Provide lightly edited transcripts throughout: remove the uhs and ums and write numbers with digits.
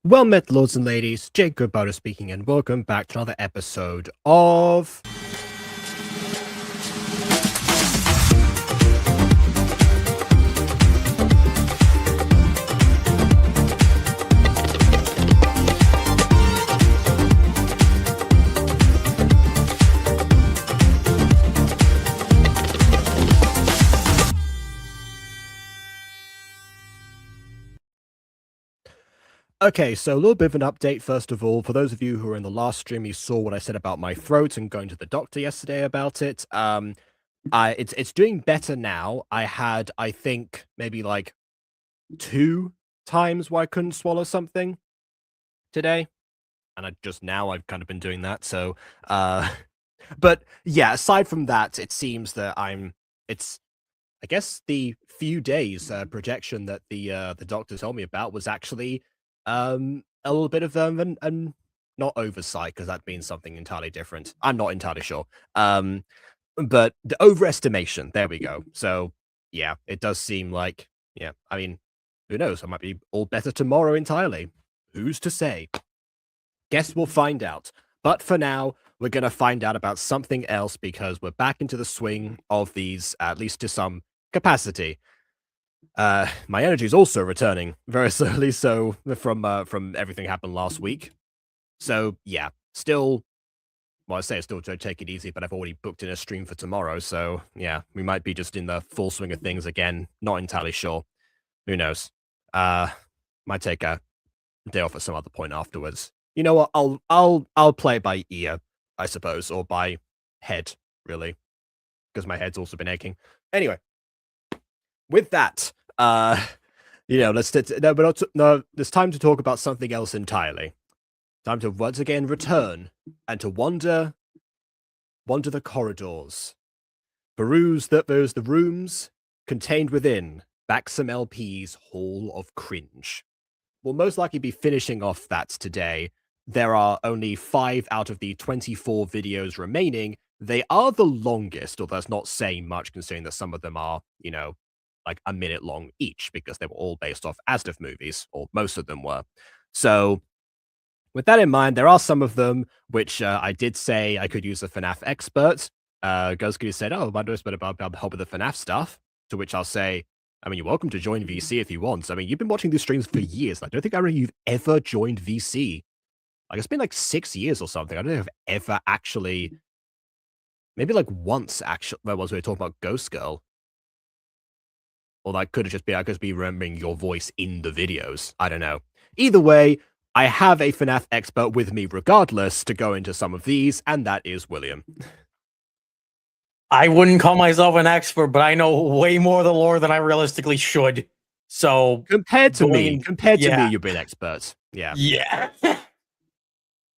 Well met, lords and ladies. Jake Goodbotter speaking, and welcome back to another episode of... Okay, so a little bit of an update first of all. For those of you who were in the last stream, you saw what I said about my throat and going to the doctor yesterday about it. It's doing better now. I had, I think, maybe like 2 times where I couldn't swallow something today, and I've kind of been doing that. So, but yeah, aside from that, it seems that it's, I guess the few days projection that the doctor told me about was actually a little bit of an not oversight, because that means something entirely different. I'm not entirely sure. But the overestimation. There we go. So yeah, it does seem like, yeah. I mean, who knows? I might be all better tomorrow entirely. Who's to say? Guess we'll find out. But for now, we're going to find out about something else, because we're back into the swing of these, at least to some capacity. My energy is also returning very slowly, so from everything happened last week. So yeah, still, well, I say still to take it easy, but I've already booked in a stream for tomorrow, so yeah, we might be just in the full swing of things again. Not entirely sure. Who knows? Might take a day off at some other point afterwards. You know what? I'll play it by ear, I suppose, or by head, really, because my head's also been aching. Anyway, with that, let's it's time to talk about something else entirely. Time to once again return and to wander the corridors, peruse the rooms contained within Baczamlp's Hall of Cringe. We'll most likely be finishing off that today. There are only 5 out of the 24 videos remaining. They are the longest, although that's not saying much considering that some of them are, like a minute long each, because they were all based off ASDF movies, or most of them were. So with that in mind, there are some of them which I did say I could use a FNAF expert. Ghost said, "Oh, I know it's about help with the FNAF stuff." To which I'll say, I mean, you're welcome to join VC if you want. I mean, you've been watching these streams for years. I don't think you've ever joined VC. Like, it's been like 6 years or something. I don't think I've ever actually, maybe like once actually, where was we talking about Ghost Girl? Or that could have just been, I could be remembering your voice in the videos. I don't know. Either way, I have a FNAF expert with me regardless to go into some of these, and that is William. I wouldn't call myself an expert, but I know way more of the lore than I realistically should. So compared to me, you've been expert. Yeah. Yeah.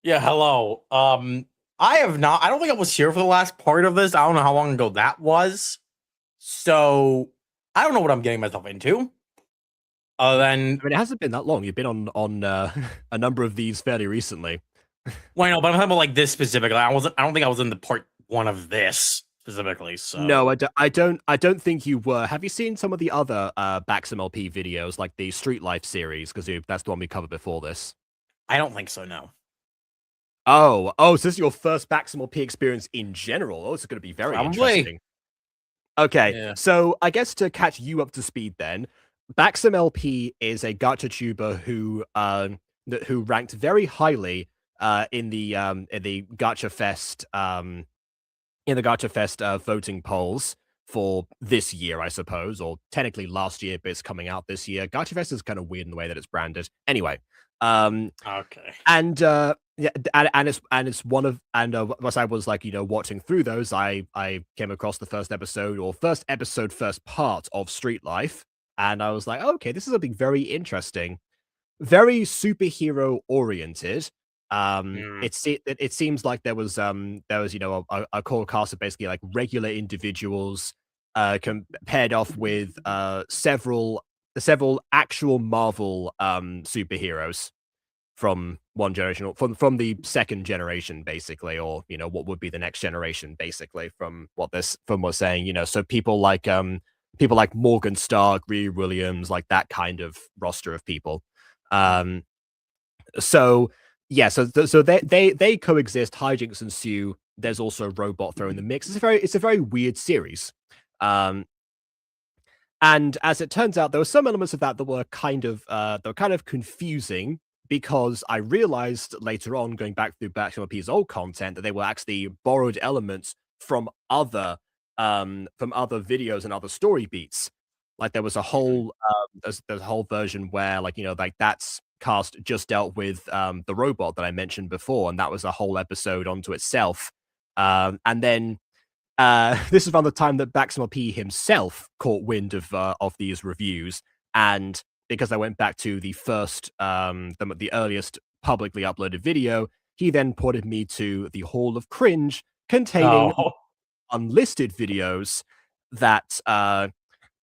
Yeah, hello. I don't think I was here for the last part of this. I don't know how long ago that was. So I don't know what I'm getting myself into. I mean, it hasn't been that long. You've been on a number of these fairly recently. Well, I know, but I'm talking about like this specifically. I don't think I was in the part 1 of this specifically. So no, I don't think you were. Have you seen some of the other Baczamlp videos, like the Street Life series? Because that's the one we covered before this. I don't think so. No. Oh, so this is your first Baczamlp experience in general. Oh, it's going to be very interesting. Okay, yeah. So I guess to catch you up to speed then, Baczamlp is a gacha tuber who ranked very highly in the Gacha Fest voting polls for this year, I suppose, or technically last year, but it's coming out this year. Gacha Fest is kind of weird in the way that it's branded. Anyway, okay, and yeah, and it's one of, and as I was like, watching through those, I came across the first part of Street Life. And I was like, oh, okay, this is something very interesting, very superhero oriented. It seems like there was a core cast of basically like regular individuals paired off with several actual Marvel superheroes from one generation, from the second generation, basically, or what would be the next generation, basically, from what we're saying. So people like Morgan Stark, Riri Williams, like that kind of roster of people. So yeah, so they coexist. Hijinks ensue. There's also a robot thrown in the mix. It's a very weird series. And as it turns out, there were some elements of that that were kind of confusing because I realized later on, going back through Baczamlp's old content, that they were actually borrowed elements from other videos and other story beats. Like there was a whole there's a whole version where like that's cast just dealt with the robot that I mentioned before, and that was a whole episode onto itself. And then this is around the time that Baczamlp himself caught wind of these reviews, and because I went back to the first, the earliest publicly uploaded video, he then ported me to the Hall of Cringe, containing Oh. unlisted videos that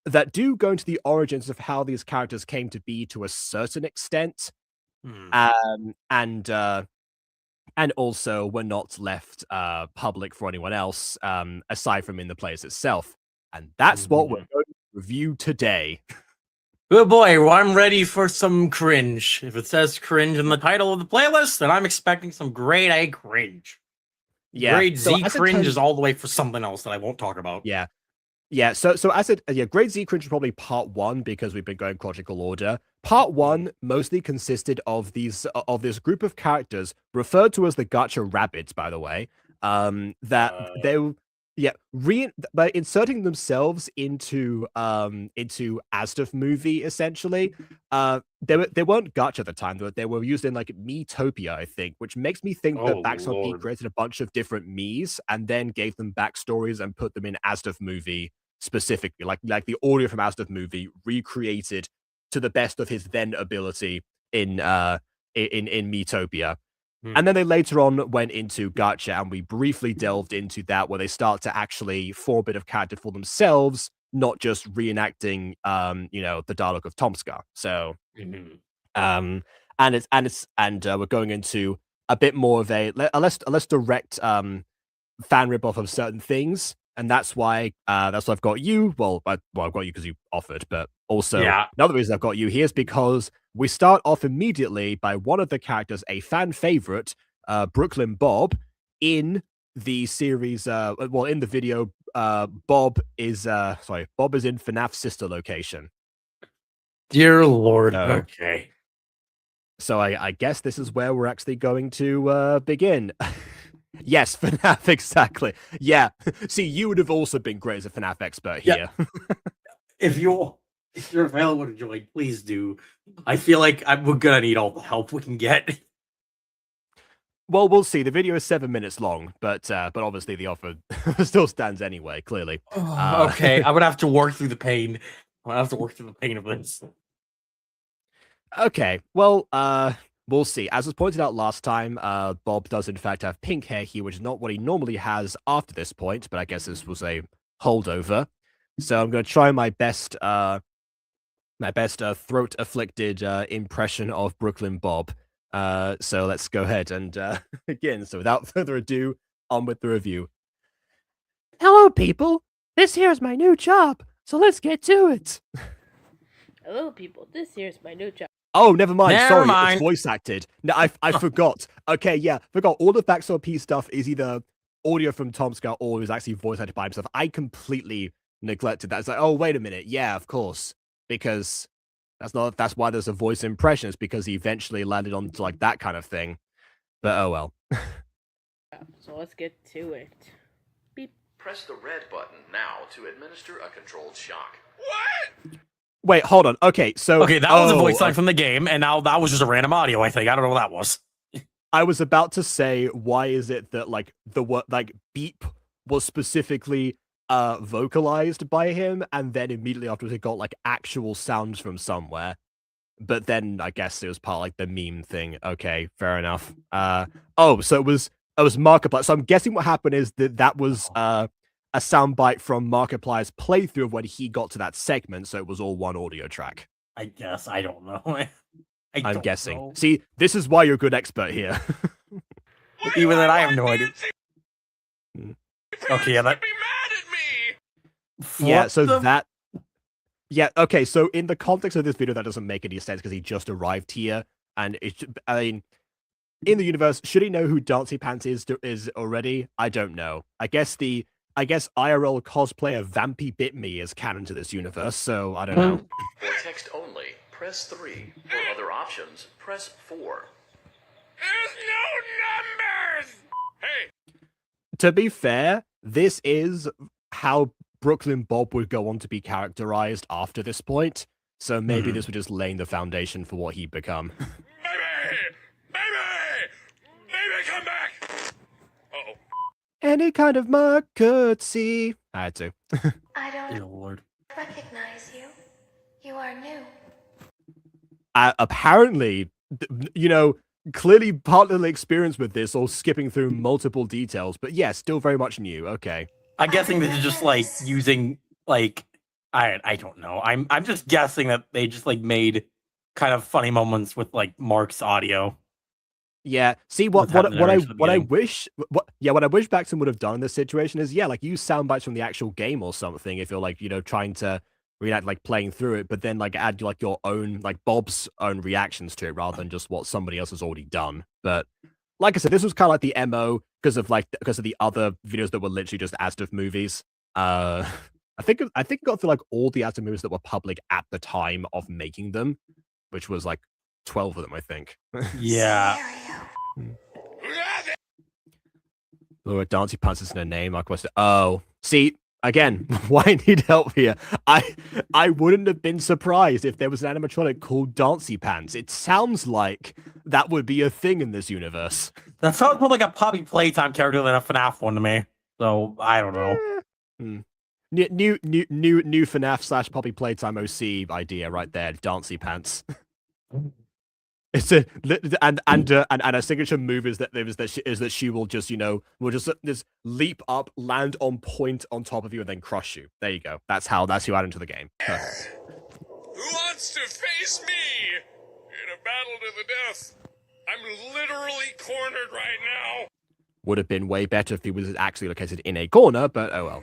that do go into the origins of how these characters came to be to a certain extent, Hmm. and also were not left public for anyone else, aside from in the place itself. And that's what we're going to review today. Good boy, well, I'm ready for some cringe. If it says cringe in the title of the playlist, then I'm expecting some grade A cringe. Yeah, Grade so Z cringe is all the way for something else that I won't talk about. Yeah. Yeah, so as it Grade Z Cringe is probably part 1 because we've been going chronological order. Part 1 mostly consisted of this group of characters referred to as the Gacha Rabbits, by the way. That they by inserting themselves into Asdf movie essentially. They weren't Gacha at the time, they were used in like Metopia, I think, which makes me think that Baczamlp created a bunch of different Mies and then gave them backstories and put them in Asdf movie specifically, like the audio from Asdf movie recreated to the best of his then ability in Metopia. And then they later on went into Gacha, and we briefly delved into that, where they start to actually form a bit of character for themselves, not just reenacting, the dialogue of Tomska. So, and we're going into a bit more of a less direct fan ripoff of certain things, and that's why I've got you. Well, I've got you because you offered, but also another reason I've got you here is because we start off immediately by one of the characters, a fan favorite, Brooklyn Bob, in the series. In the video, Bob is in FNAF sister location. Dear Lord. Okay. So I guess this is where we're actually going to begin. Yes, FNAF, exactly. Yeah. See, you would have also been great as a FNAF expert here. Yeah. If you're available to join, please do. I feel like we're gonna need all the help we can get. Well, we'll see. The video is 7 minutes long, but obviously the offer still stands anyway, clearly. Okay, I'm gonna have to work through the pain. I'm gonna have to work through the pain of this. Okay, well, we'll see. As was pointed out last time, Bob does in fact have pink hair here, which is not what he normally has after this point, but I guess this was a holdover. So I'm going to try my best throat-afflicted impression of Brooklyn Bob. So let's go ahead and begin. So without further ado, on with the review. Hello, people. This here is my new job, so let's get to it. Hello, people. This here's my new job. Oh, never mind. Sorry, it's voice acted. No, I forgot. Okay, yeah, forgot. All the Baczamlp stuff is either audio from Tomska or is actually voice acted by himself. I completely neglected that. It's like, oh, wait a minute. Yeah, of course, because that's why there's a voice impression. It's because he eventually landed on to like that kind of thing. But oh well. So let's get to it. Beep. Press the red button now to administer a controlled shock. What? Wait, hold on. Okay, so that was a voice line from the game, and now that was just a random audio. I think I don't know what that was. I was about to say, why is it that like the word like beep was specifically vocalized by him, and then immediately afterwards it got like actual sounds from somewhere. But then I guess it was part of, like the meme thing. Okay, fair enough. So it was Markiplier. So I'm guessing what happened is that was a soundbite from Markiplier's playthrough of when he got to that segment, so it was all one audio track. I guess. I don't know. I'm guessing. Know. See, this is why you're a good expert here. Even then, I have no idea. Okay, yeah, that. Yeah, so that. Yeah, okay, so in the context of this video, that doesn't make any sense because he just arrived here. And I mean, in the universe, should he know who Dancy Pants is already? I don't know. I guess IRL cosplayer Vampy Bit Me is canon to this universe, so I don't know. For text only, press 3. For other options, press 4. There's no numbers! Hey! To be fair, this is how Brooklyn Bob would go on to be characterized after this point, so maybe this was just laying the foundation for what he'd become. Baby! Baby! Baby, come back! Uh-oh. Any kind of mark could see. I had to. I don't Dear Lord. recognize you. You are new. Apparently, clearly partly experienced with this or skipping through multiple details, but yeah, still very much new. Okay. I'm guessing this is just like using like I don't know. I'm just guessing that they just like made kind of funny moments with like Mark's audio. Yeah. See what What's happening there I at the wish what I wish Baczam would have done in this situation is like use sound bites from the actual game or something if you're like trying to reenact like playing through it, but then like add like your own like Bob's own reactions to it rather than just what somebody else has already done. But like I said, this was kind of like the MO because of the other videos that were literally just Asdf movies. I think it got through like all the Asdf movies that were public at the time of making them, which was like 12 of them, I think. Yeah. Laura Dancy Pants is in her name. I question. Oh, see again. Why I need help here? I wouldn't have been surprised if there was an animatronic called Dancy Pants. It sounds like that would be a thing in this universe. That sounds more like a Poppy Playtime character than a FNAF one to me. So I don't know. New FNAF / Poppy Playtime OC idea right there. Dancy Pants. It's a signature move is that she will just just leap up, land on point on top of you, and then crush you. There you go. That's you add into the game. Perfect. Who wants to face me in a battle to the death? I'm literally cornered right now. Would have been way better if he was actually located in a corner, but oh well.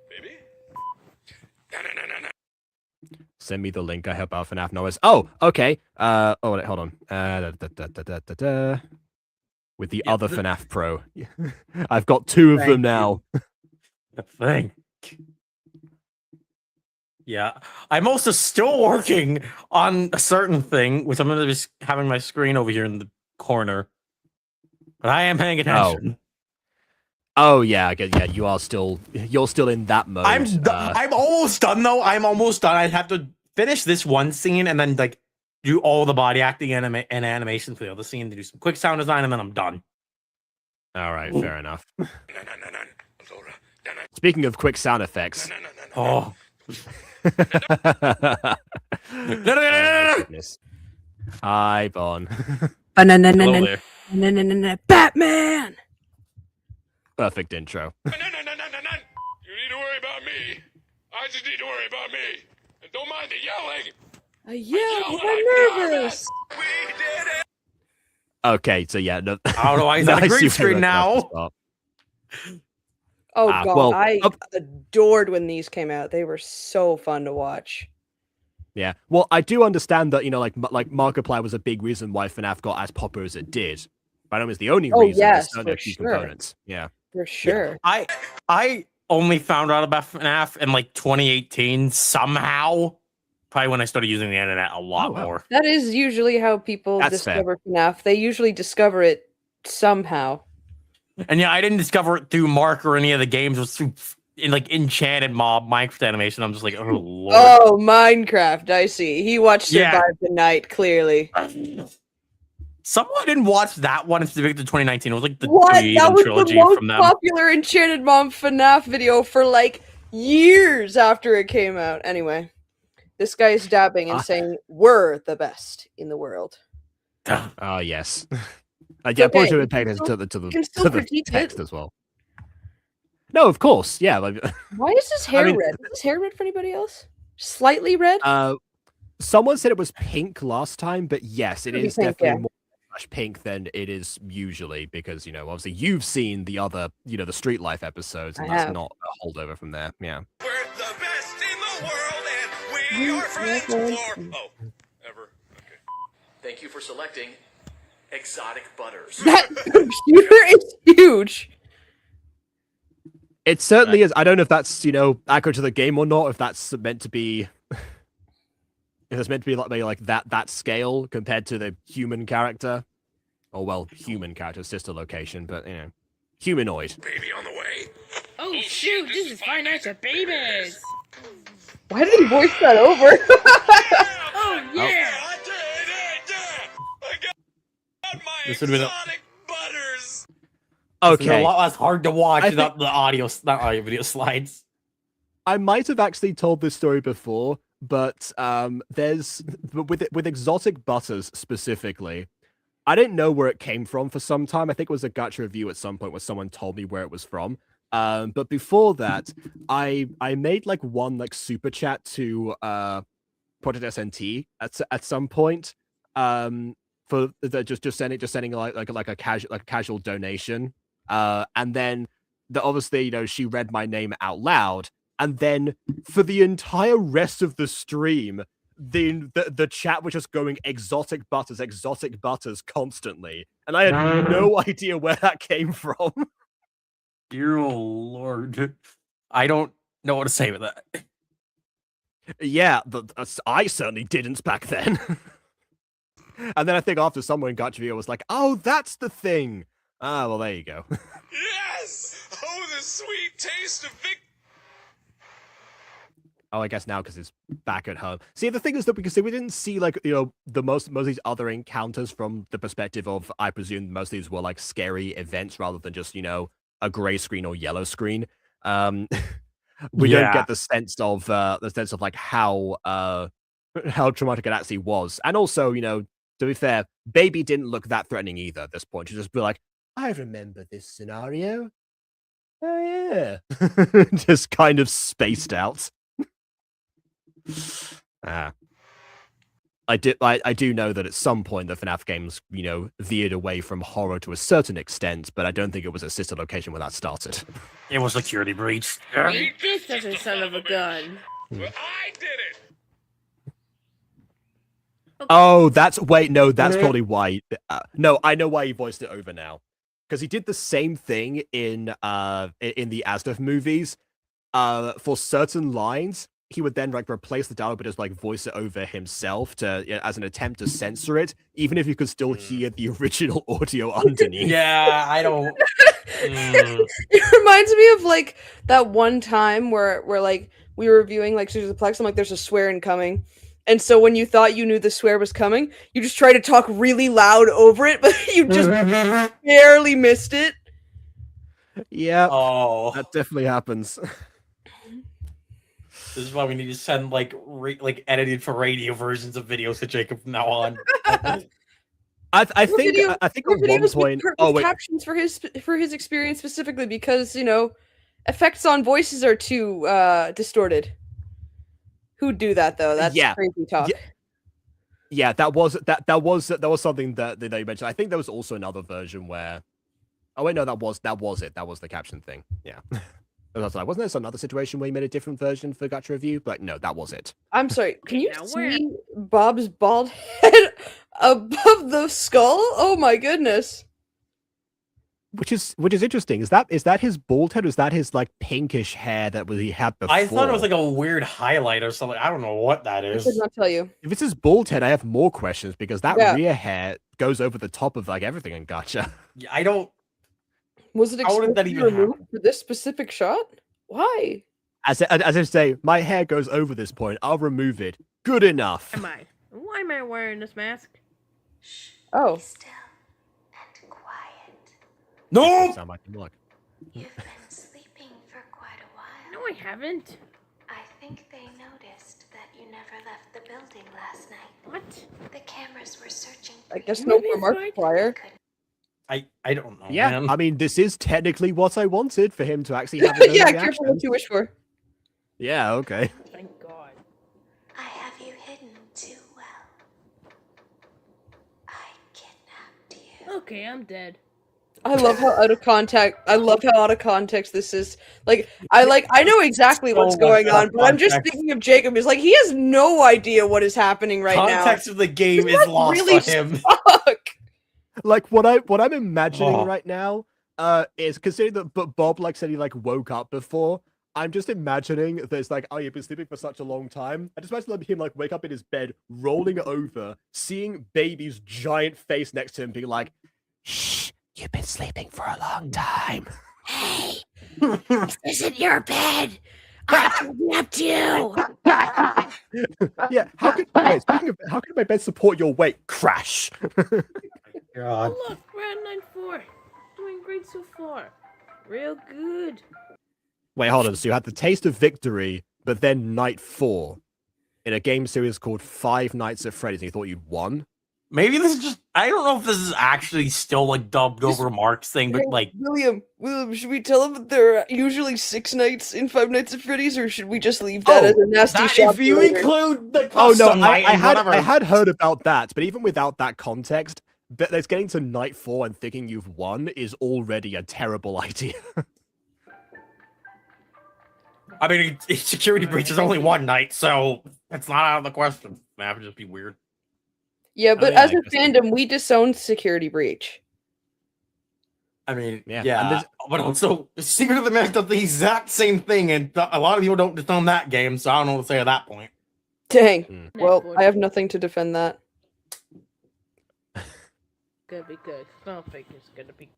Baby? No. Send me the link. I hope our FNAF knows. Oh, okay. Oh, wait, hold on. With the other FNAF Pro. I've got 2 of them now. Thing. Yeah. I'm also still working on a certain thing, which I'm going to be having my screen over here in the corner. But I am paying attention. Oh yeah, I guess, yeah. You're still in that mode. I'm almost done though. I'm almost done. I have to finish this one scene and then like do all the body acting and animation for the other scene to do some quick sound design and then I'm done. All right, fair enough. Speaking of quick sound effects. Oh. Goodness. Hi, Bon. Batman. Perfect intro. No. You need to worry about me. I just need to worry about me. And don't mind the yelling. I yelled when I'm I'm nervous. We did it. Okay, so yeah, no. I don't know why he's on a green screen now. Oh god, well, I adored when these came out. They were so fun to watch. Yeah, well, I do understand that like Markiplier was a big reason why FNAF got as popular as it did. But I don't know it's the only reason. Yes, there's certainly for a few sure. components. Yeah. For sure. Yeah. I only found out about FNAF in like 2018 somehow. Probably when I started using the internet a lot more. That is usually how people discover FNAF. They usually discover it somehow. And yeah, I didn't discover it through Mark or any of the games. It was through Enchanted Mob, Minecraft animation. I'm just like, oh lord. Oh, Minecraft. I see. He watched Survive the Night, clearly. Someone didn't watch that one until 2019. It was like the that was trilogy the most from them. popular Enchanted Mom FNAF video for like years after it came out. Anyway, this guy is dabbing and saying we're the best in the world. Oh yes. Yeah, probably should have paid attention to the text as well. No, of course. Yeah. Why is his hair red? Is his hair red for anybody else? Slightly red? Someone said it was pink last time, but yes, it is pink, definitely more pink than it is usually because obviously you've seen the other the Street Life episodes and that's not a holdover from there. Yeah. We're the best in the world and we are friends for ever. Okay. Thank you for selecting exotic butters. That computer is huge. It certainly is. I don't know if that's, accurate to the game or not, if that's meant to be if it's meant to be like maybe like that scale compared to the human character. Or well, human character, sister location, but humanoid. Baby on the way. Oh shoot, this is Five Nights at Babies! Why did he voice that over? Oh yeah! I did! I got my This would've been a- exotic butters! It's a Okay. lot less hard to watch I without the audio, not audio video slides. I might have actually told this story before, but there's with exotic butters specifically, I didn't know where it came from for some time. I think it was a Gacha review at some point where someone told me where it was from. But before that, I made like one like super chat to Project SNT at some point. For just sending like a casual donation. And then obviously, she read my name out loud. And then for the entire rest of the stream, the chat was just going exotic butters constantly. And I had no idea where that came from. Dear lord. I don't know what to say with that. Yeah, I certainly didn't back then. And then I think after someone got to me, I was like, oh, that's the thing. Ah, well, there you go. Yes! Oh, the sweet taste of Vic. Oh, I guess now because it's back at home. See, the thing is that we didn't see like most of these other encounters from the perspective of, I presume most of these were like scary events rather than just a gray screen or yellow screen. We don't get the sense of like how traumatic it actually was, and also to be fair, Baby didn't look that threatening either at this point. She'd just be like, I remember this scenario. Oh yeah, just kind of spaced out. I do know that at some point the FNAF games, veered away from horror to a certain extent, but I don't think it was a sister location where that started. It was security breach. Eat this as a son of a gun. Well, I did it! Oh, that's probably why. No, I know why he voiced it over now, because he did the same thing in the Asdorf movies. For certain lines, he would then like replace the dialogue but just like voice it over himself as an attempt to censor it, even if you could still hear the original audio underneath. Yeah, I don't. It reminds me of like that one time where like we were reviewing like Series of Plex. I'm like, there's a swear incoming. And so when you thought you knew the swear was coming, you just try to talk really loud over it, but you just barely missed it. Yeah, Oh, that definitely happens. this is why we need to send like edited for radio versions of videos to Jacob from now on. I think at one point. Oh wait, captions for his experience specifically because effects on voices are too distorted. Who'd do that though? That's crazy talk. Yeah, that was something that you mentioned. I think there was also another version where. Oh wait, no, that was it. That was the caption thing. Yeah. Wasn't there another situation where you made a different version for Gacha Review? But no, that was it. I'm sorry. Can you Now see Bob's bald head above the skull? Oh my goodness. Which is interesting. Is that his bald head? Or is that his like pinkish hair that he had before? I thought it was like a weird highlight or something. I don't know what that I is. could not tell you. If it's his bald head, I have more questions because that rear hair goes over the top of like everything in Gacha. I don't. Was it How did that explicitly even removed for this specific shot? Why? As I say, my hair goes over this point. I'll remove it. Good enough. Why am I wearing this mask? Oh. Be still and quiet. No. Sound like him, look. You've been sleeping for quite a while. No, I haven't. I think they noticed that you never left the building last night. What? The cameras were searching for I guess you. no Maybe for it's right. Markiplier. Couldn't. I don't know. Yeah, man. I mean, this is technically what I wanted for him to actually have his own Yeah, reaction. careful what you wish for. Yeah, okay. Thank God. I have you hidden too well. I kidnapped you. Okay, I'm dead. I love how out of context. I love how out of context this is. Like, I know exactly what's So much going out on, of but I'm just context. thinking of Jacob. He's like, he has no idea what is happening right Context of the game This is must lost really for him. now. Fuck. Like what I'm imagining Oh. right now is considering that but Bob like said he like woke up before. I'm just imagining that it's like, oh, you've been sleeping for such a long time. I just imagine him like wake up in his bed, rolling over, seeing baby's giant face next to him, being like, "Shh, you've been sleeping for a long time." Hey, this isn't your bed. I kidnapped you. Yeah, how could how could my bed support your weight? Crash. God. Oh, look, we're at 9-4. Doing great so far. Real good. Wait, hold on. So you had the taste of victory, but then night 4 in a game series called Five Nights at Freddy's, and you thought you'd won? Maybe this is just. I don't know if this is actually still like dubbed over Mark's thing, but like. William, should we tell him that there are usually 6 nights in Five Nights at Freddy's, or should we just leave that as a nasty That, shot? if you later? include the Oh no, custom night I and whatever. had heard about that, but even without that context, that's getting to night 4 and thinking you've won is already a terrible idea. I mean, security breach is only one night, so it's not out of the question. That would just be weird. Yeah, but yeah, as I a guess fandom, we disowned security breach. I mean, Yeah, yeah, and there's- but also, Secret of the Mask does the exact same thing, and a lot of people don't disown that game, so I don't know what to say at that point. Dang. Hmm. Well, I have nothing to defend that. Gonna be good. I don't think it's gonna be.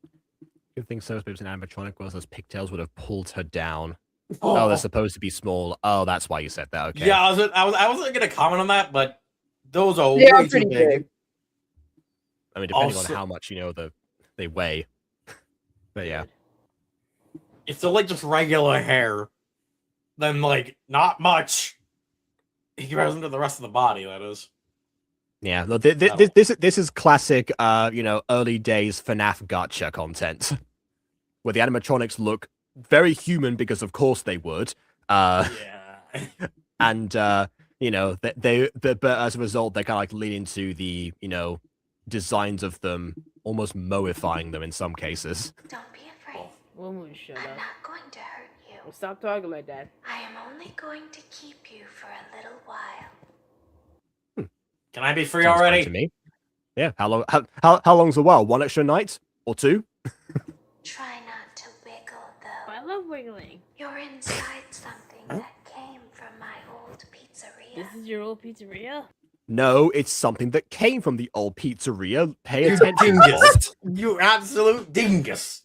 Good thing so was an animatronic, was those pigtails would have pulled her down. Oh, they're supposed to be small. Oh, that's why you said that. Okay. Yeah, I wasn't gonna comment on that, but those are They are way too pretty big. big. I mean, depending Also- on how much they weigh. But yeah. If they're like just regular hair, then like not much in comparison to the rest of the body. That is. Yeah, no, this is classic, early days FNAF gacha content, where the animatronics look very human because of course they would, Yeah. and but as a result they kind of like lean into the designs of them, almost moifying them in some cases. Don't be afraid. Woman, shut I'm up. not going to hurt you. Well, stop talking like that. I am only going to keep you for a little while. Can I be free Sounds fine already? to me. Yeah, how long? How long's a while? 1 extra night or 2? Try not to wiggle, though. I love wiggling. You're inside something that came from my old pizzeria. This is your old pizzeria? No, it's something that came from the old pizzeria. Pay attention. Dingus. You absolute dingus.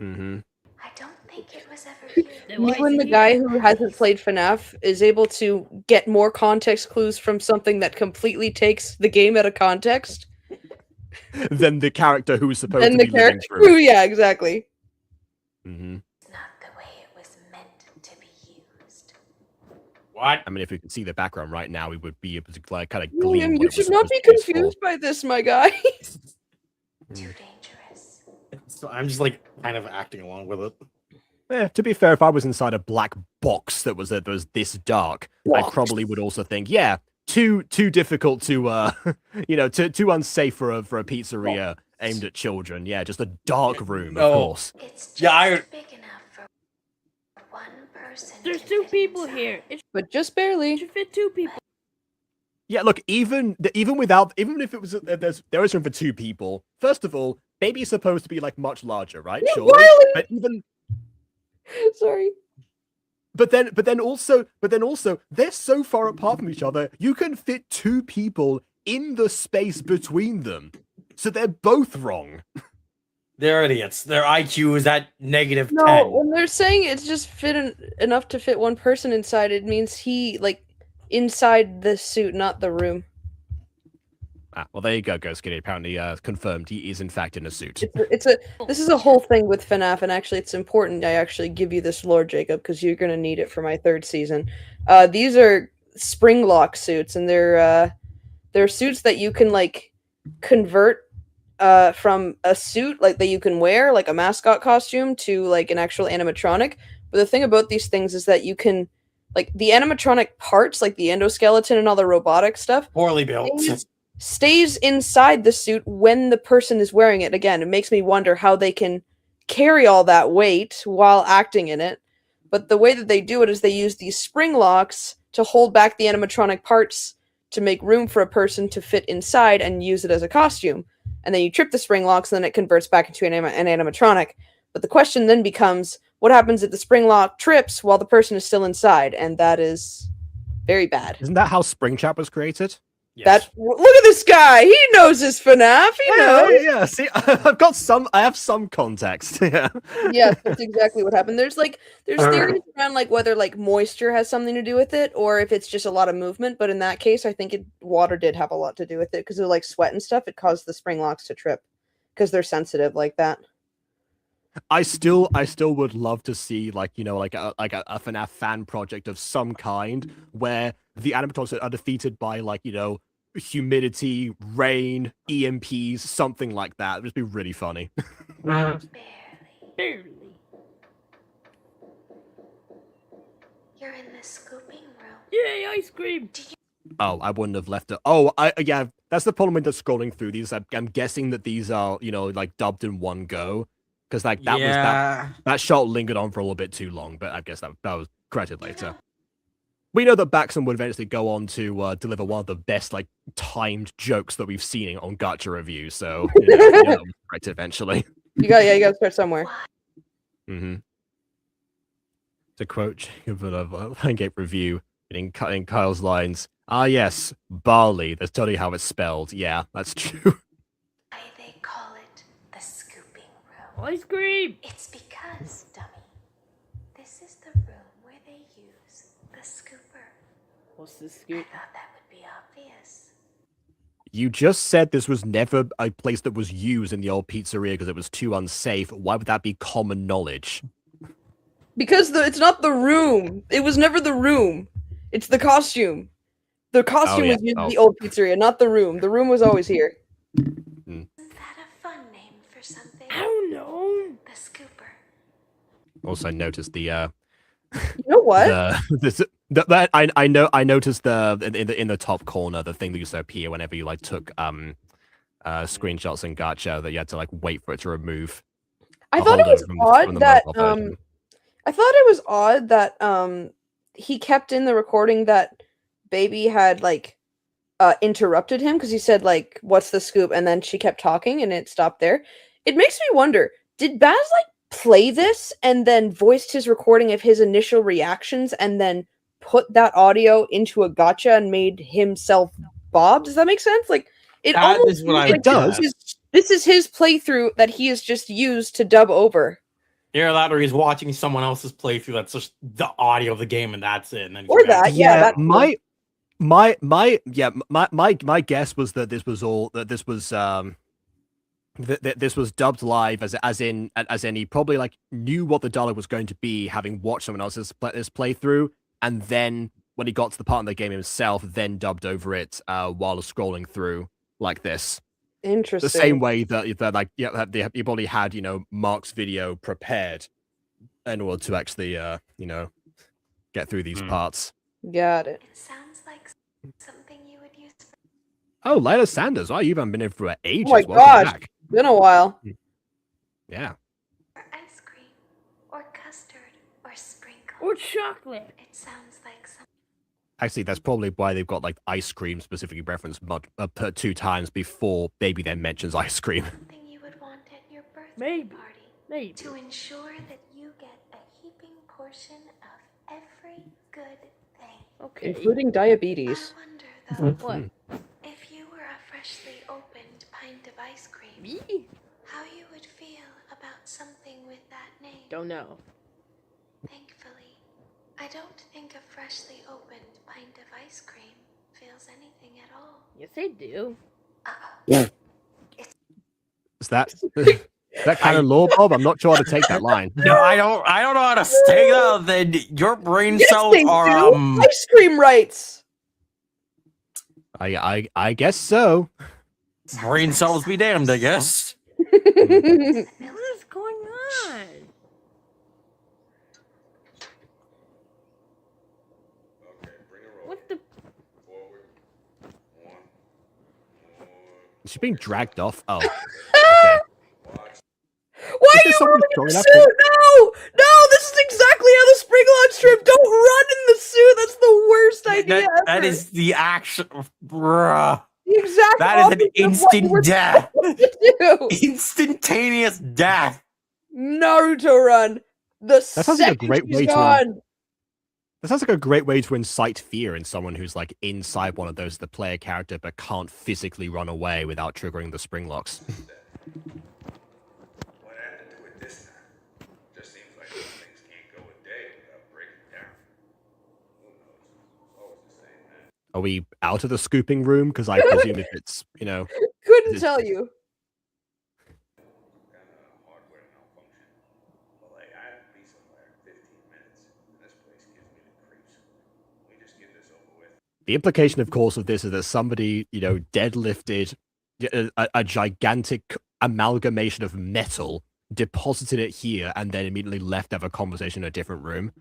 Mm-hmm. I don't think it was ever you. Then why When is the it guy here? who hasn't played FNAF is able to get more context clues from something that completely takes the game out of context, Than the character who was supposed then to the be living character. through it. Yeah, exactly. Mm-hmm. It's not the way it was meant to be used. What? I mean, if we could see the background right now, we would be able to like kind of William, glean. you what it was should not supposed be to used for. confused by this, my guy. Too dangerous. So I'm just like kind of acting along with it. Yeah, to be fair, if I was inside a black box that was this dark, I Box. probably would also think, yeah, too difficult to too unsafe for a pizzeria aimed at children. Yeah, just a dark room, of No. course. It's just Yeah, big enough for one person. There's to 2 fit people inside. here. It But just barely. should fit 2 people. Yeah, look, even if it was there is room for 2 people. First of all, baby's supposed to be like much larger, right? Yeah, Sure. Riley! But even Sorry. But then also, they're so far apart from each other, you can fit 2 people in the space between them. So they're both wrong. They're idiots. Their IQ is at negative No, 10. when they're saying it's just enough to fit one person inside, it means he, like, inside the suit, not the room. Ah, well, there you go, Ghost Kitty. Apparently confirmed he is in fact in a suit. This is a whole thing with FNAF, and actually it's important I actually give you this lore, Jacob, because you're gonna need it for my 3rd season. These are spring lock suits, and they're suits that you can like convert from a suit like that you can wear, like a mascot costume, to like an actual animatronic. But the thing about these things is that you can like the animatronic parts, like the endoskeleton and all the robotic stuff, Poorly built. stays inside the suit when the person is wearing it. Again, it makes me wonder how they can carry all that weight while acting in it. But the way that they do it is they use these spring locks to hold back the animatronic parts to make room for a person to fit inside and use it as a costume. And then you trip the spring locks, and then it converts back into an animatronic. But the question then becomes, what happens if the spring lock trips while the person is still inside? And that is very bad. Isn't that how Springtrap was created? Yes. Look at this guy. He knows his FNAF. He knows. Yeah. See, I have some context. Yeah. Yes, that's exactly what happened. There's theories around like whether like moisture has something to do with it, or if it's just a lot of movement. But in that case, I think water did have a lot to do with it because of like sweat and stuff. It caused the spring locks to trip because they're sensitive like that. I still would love to see like a FNAF fan project of some kind where the animatronics are defeated by like humidity, rain, EMPs, something like that. It'd just be really funny. Barely. You're in the scooping room. Yay, ice cream! Oh, I wouldn't have left it. Yeah, that's the problem with just scrolling through these. I'm guessing that these are like dubbed in one go. Because like that shot lingered on for a little bit too long, but I guess that was corrected later. We know that Baczam would eventually go on to deliver one of the best like timed jokes that we've seen on Gacha reviews, so corrected eventually. You gotta start somewhere. Mm-hmm. To quote Jacob of a Landscape review in Kyle's lines, "Ah yes, barley. That's totally how it's spelled. Yeah, that's true." Why they call it the scooping room. Ice cream! It's because, dummy, this is the room where they use the scooper. What's the I scoop? thought that would be obvious. You just said this was never a place that was used in the old pizzeria because it was too unsafe. Why would that be common knowledge? Because it's not the room. It was never the room. It's the costume. The costume was used in the old pizzeria, not the room. The room was always here. Isn't that a fun name for something? I don't know. The scooper. Also noticed the You know what? I noticed in the top corner the thing that used to appear whenever you like took screenshots in Gacha that you had to like wait for it to remove. I thought it was odd that he kept in the recording that Baby had like interrupted him because he said like, "What's the scoop?" and then she kept talking and it stopped there. It makes me wonder, did Baz like play this and then voiced his recording of his initial reactions and then put that audio into a gacha and made himself Bob? Does that make sense? Like it That almost is what I it does. This is his playthrough that he has just used to dub over. Yeah, that or he's watching someone else's playthrough that's just the audio of the game and that's it. And then Or that, yeah. My guess was that this was dubbed live as in he probably like knew what the dialogue was going to be, having watched someone else's playthrough, and then when he got to the part of the game himself, then dubbed over it while scrolling through like this. Interesting. The same way that he probably had Mark's video prepared in order to actually get through these parts. Got it. It sounds like something you would use for Oh, Lila Sanders! Wow, you've been in for ages. Oh my Welcome gosh. back. Been a while. Yeah. ice cream, or custard, or sprinkles. Or chocolate. It sounds like something Actually, that's probably why they've got like ice cream specifically referenced 2 times before Baby then mentions ice cream. you would want at your birthday Maybe. party. Maybe. To ensure that you get a heaping portion of every good thing. Okay. Including diabetes. I wonder, though, What? if you were a freshly opened pint of ice cream, Me? how you would feel about something with that name. Don't know. Thankfully, I don't think a freshly opened pint of ice cream feels anything at all. Yes, I do. Is that that kind of law, Bob? I'm not sure how to take that line. No, I don't know how to take that. Then your brain Yes, cells they are do. Ice cream rights. I guess so. brain cells be damned, I guess. What is going on? What the? Is she being dragged off? Oh. Why Is are there you someone running in strong the enough suit? No! No, this is exactly how the spring launch trip. Don't run in the suit. That's the worst idea That ever. is the action, bruh. The exact That is an opposite of what you were instant death. supposed to do. Instantaneous death. Naruto run. The That sounds like a second great she's way to gone. That sounds like a great way to incite fear in someone who's like inside one of those the player character but can't physically run away without triggering the spring locks. What happened to it this time? Just seems like some things can't go a day without breaking down. Who knows? It's always the same, man. Are we out of the scooping room? Because I presume if it's, Couldn't This- tell you. Kind of hardware malfunction. Well, like, I have to be somewhere in 15 minutes, and this place gives me the creeps. We just get this over with. the implication, of course, of this is that somebody, deadlifted a gigantic amalgamation of metal, deposited it here, and then immediately left to have a conversation in a different room.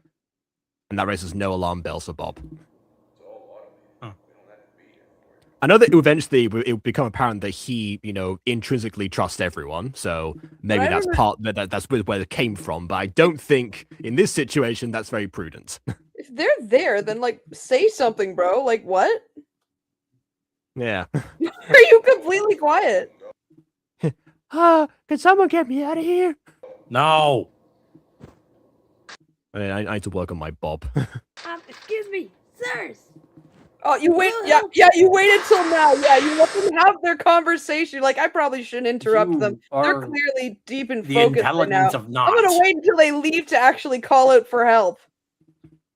And that raises no alarm bells for Bob. It's all automated. Huh. We don't have to be here for it. I know that eventually it would become apparent that he, intrinsically trusts everyone. So maybe I that's remember- that's where it came from. But I don't think in this situation that's very prudent. If they're there, then like say something, bro. Like what? Yeah. Are you completely quiet? Can someone get me out of here? No. I mean, I need to work on my Bob. Excuse me, sirs. Oh, you wait. Well, Yeah, yeah. You waited till now. Yeah, you let them have their conversation. Like I probably shouldn't interrupt them. You They're are clearly deep in the focus right now. intelligence of not. I'm gonna wait until they leave to actually call out for help.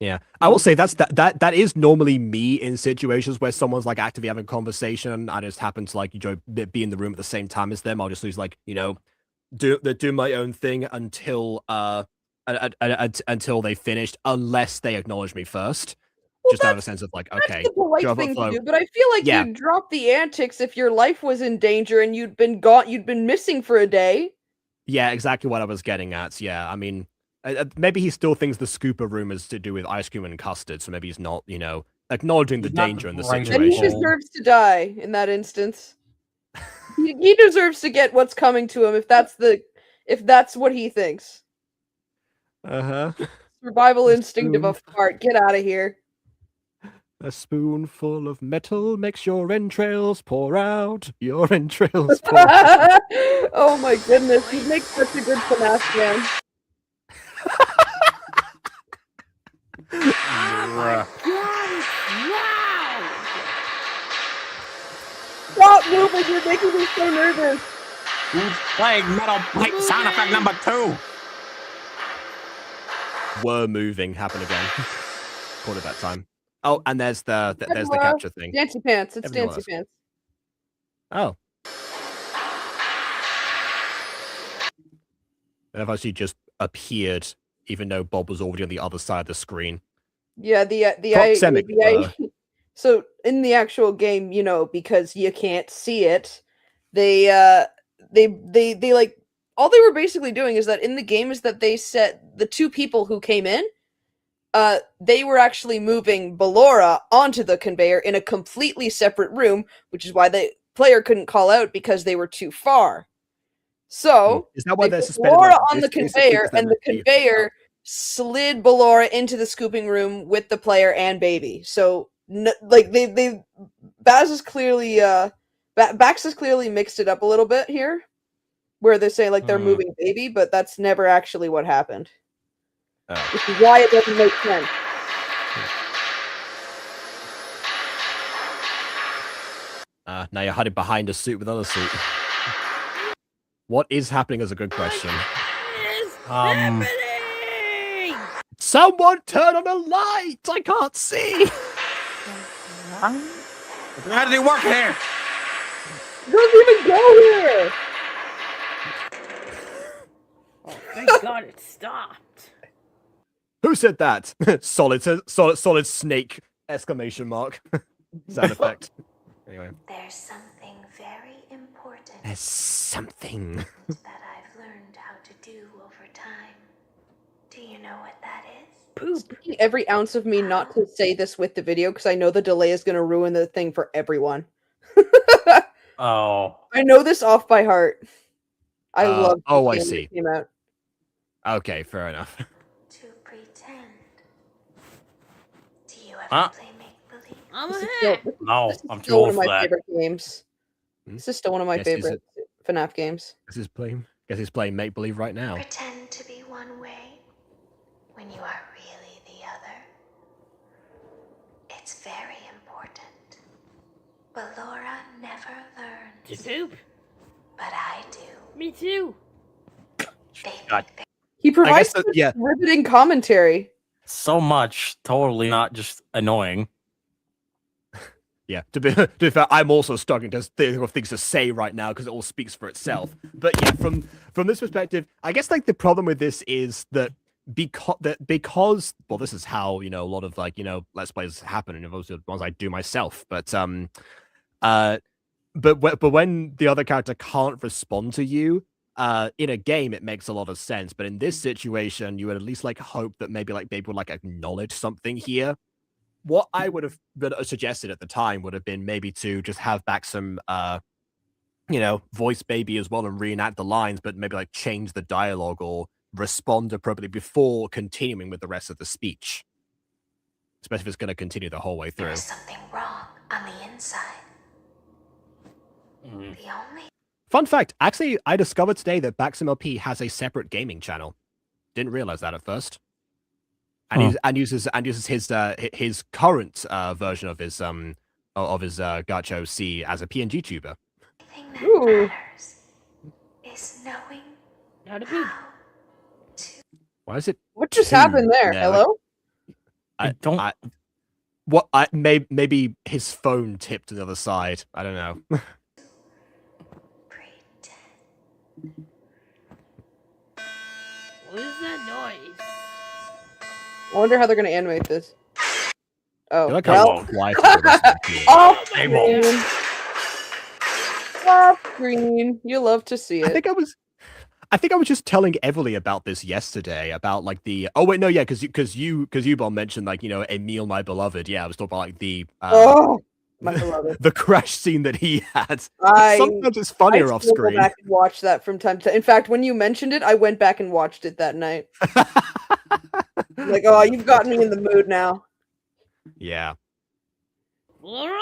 Yeah, I will say that is normally me in situations where someone's like actively having a conversation, and I just happen to like be in the room at the same time as them. I'll just lose like do my own thing until until they finished, unless they acknowledge me first. Well, Just out of a sense of like, That's okay, the polite go with thing to flow. do, but I feel like Yeah. you'd drop the antics if your life was in danger and you'd been missing for a day. Yeah, exactly what I was getting at. Yeah, I mean, maybe he still thinks the scooper room is to do with ice cream and custard, so maybe he's not, acknowledging the He's not danger in the right And he situation. deserves to die in that instance. He deserves to get what's coming to him if that's what he thinks. Uh-huh. Survival instinct of a Spoon. fart. Get out of here. A spoonful of metal makes your entrails pour out. Your entrails pour out. Oh my goodness, you make such a good FNAF fan. Bruh. Stop moving, you're making me so nervous. Who's playing Metal Pipe sound effect number 2? Were moving happen again. Called it that time. Oh, and there's the Everywhere. capture thing. Dancy pants, it's Everyone Dancy else. pants. Oh. And I've actually just appeared, even though Bob was already on the other side of the screen. Yeah, Proxemic, so in the actual game, because you can't see it, they like all they were basically doing is that in the game is that they set the two people who came in, they were actually moving Ballora onto the conveyor in a completely separate room, which is why the player couldn't call out because they were too far. So Is that why they they're put suspended? Ballora like on this, the basically, conveyor, 'cause they're and the meant to be- conveyor slid Ballora into the scooping room with the player and baby. So, like Bax has clearly mixed it up a little bit here, where they say like they're moving baby, but that's never actually what happened. Oh. Which is why it doesn't make sense. Now you're hiding behind a suit with another suit. What is happening is a good question. Happening! Someone turn on a light! I can't see! How did he work here? It doesn't even go here. Oh, thank God it stopped. Who said that? solid snake! Exclamation mark. Sound effect. Anyway. There's something very important There's something. that I've learned how to do over time. Do you know what that is? Poop. Every ounce of me not to say this with the video because I know the delay is going to ruin the thing for everyone. Oh. I know this off by heart. I love. oh, I see. Came out. Okay, fair enough. To pretend. Do you ever Huh? play make-believe? I'm This a is still, hack. No, this is I'm too still one old of for my that. favorite games. Hmm? This is still one of my Guess he's favorite FNAF games. Guess he's playing make believe right now. Pretend to be one way when you are really the other. It's very important. But Laura never To learns. poop. But I do. Me too. They God. think He provides that- such yeah. riveting commentary. So much, totally not just annoying. Yeah, to be fair, I'm also struggling to think of things to say right now because it all speaks for itself. But yeah, from this perspective, I guess like the problem with this is that because well, this is how a lot of let's plays happen, and those are the ones I do myself. But but when the other character can't respond to you in a game, it makes a lot of sense. But in this situation, you would at least like hope that maybe would like acknowledge something here. What I would have suggested at the time would have been maybe to just have back some, voice baby as well and reenact the lines, but maybe like change the dialogue or respond appropriately before continuing with the rest of the speech. Especially if it's going to continue the whole way through. there's something wrong on the inside. The only Fun fact, actually, I discovered today that Baczamlp has a separate gaming channel. Didn't realize that at first. And uses his current version of his Gacha C as a PNG tuber. thing that Ooh. matters is knowing How to poop. how to. Why is it? What just Two happened there? there, Hello? I don't. Maybe his phone tipped to the other side. I don't know. Pretend. What is that noise? I wonder how they're gonna animate this. Oh, I like well, how quiet it was. off They won't. screen. Off screen. You love to see I it. think I was just telling Everly about this yesterday about like the because you Bob mentioned like Emil my beloved. Yeah, I was talking about like the Oh, my beloved. the crash scene that he had. I Sometimes it's funnier I off still go screen. back and watch that from time to time. In fact, when you mentioned it, I went back and watched it that night. Like, oh, you've gotten me in the mood now. Yeah. Laura?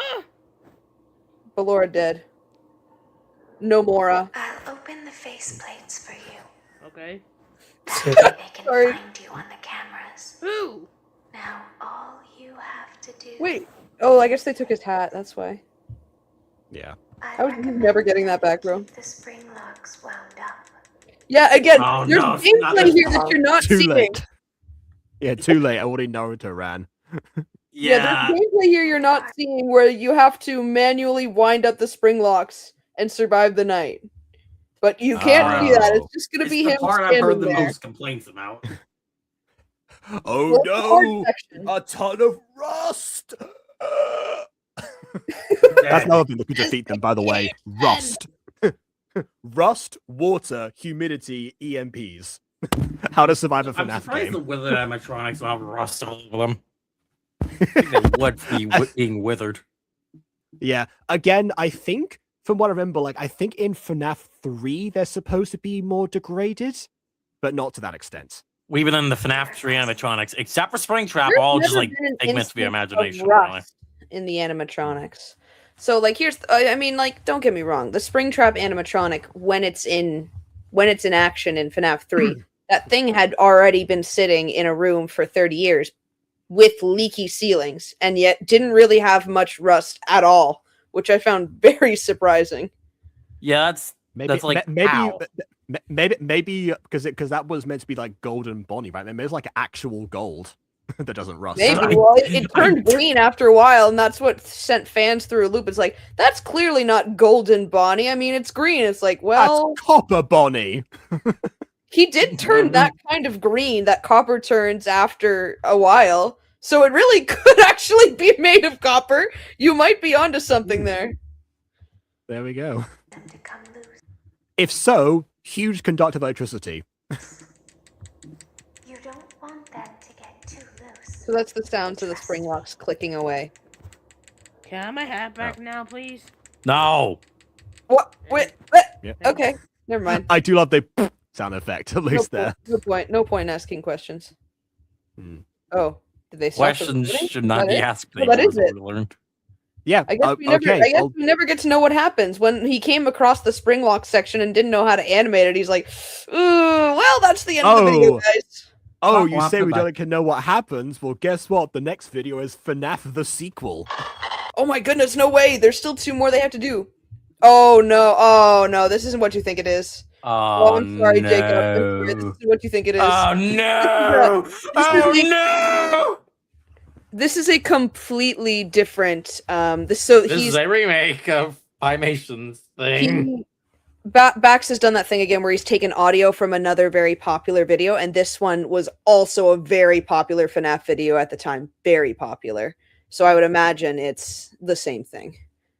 Ballora dead. No Mora. I'll open the faceplates for you. Okay. That way they can Sorry. find you on the cameras. Who? Now all you have to do. Wait. Oh, I guess they took his hat. That's why. Yeah. I was never getting that back, bro. Keep the spring locks wound up. Yeah, again, Oh, there's no, not gameplay this here that part. you're not Too seeing. late. Yeah, too late. I already Naruto ran. Yeah, there's gameplay here you're not seeing where you have to manually wind up the spring locks and survive the night. But you can't see that. It's just gonna It's be the him part I've standing heard the there. most complaints about. Oh Well, it's the hard no! section. A ton of rust. That's another thing that could defeat them, by the way. Rust. Rust, water, humidity, EMPs. How to survive a I'm FNAF surprised the game. withered animatronics don't have rust all over them. I think they would be being withered. Yeah. Again, I think, from what I remember, I think in FNAF 3, they're supposed to be more degraded, but not to that extent. Even in the FNAF 3 animatronics, except for Springtrap, There's all just never like been an figments of your instance imagination. rust Really. in the animatronics. So here's I mean, don't get me wrong, the Springtrap animatronic when it's in action in FNAF 3, that thing had already been sitting in a room for 30 years with leaky ceilings and yet didn't really have much rust at all, which I found very surprising. Yeah, that's like how? Maybe because that was meant to be like golden Bonnie, right? Maybe it's like actual gold that doesn't rust. Maybe. Well, it turned green after a while, and that's what sent fans through a loop. It's like, that's clearly not golden Bonnie. I mean, it's green. It's like, well, That's copper Bonnie. he did turn that kind of green that copper turns after a while. So it really could actually be made of copper. You might be onto something there. There we go. Them to come loose. If so, huge conductive electricity. You don't want them to get too loose. So that's the sound to the spring locks clicking away. Can I have my hat back now, please? No. What? Wait. Yeah. Okay, never mind. I do love the sound effect, at least there. Good point. No point in asking questions. Hmm. Oh, did they stop the Questions recording? should Is not that be it? asked. Well, that is it. Learned. Yeah. I guess we never. Okay. I guess we never get to know what happens when he came across the Springlock section and didn't know how to animate it. He's like, "Ooh, well, that's the end of the video, guys." Oh, Womp you womp, say we goodbye. don't know what happens? Well, guess what? The next video is FNAF the sequel. Oh my goodness, no way! There's still 2 more they have to do. Oh no! This isn't what you think it is. Oh, I'm sorry, no. Jacob. I'm sorry. This is what you think it is. Oh no! No! This is a completely different. This is a remake of Pimation's thing. Bax has done that thing again where he's taken audio from another very popular video, and this one was also a very popular FNAF video at the time. Very popular. So I would imagine it's the same thing.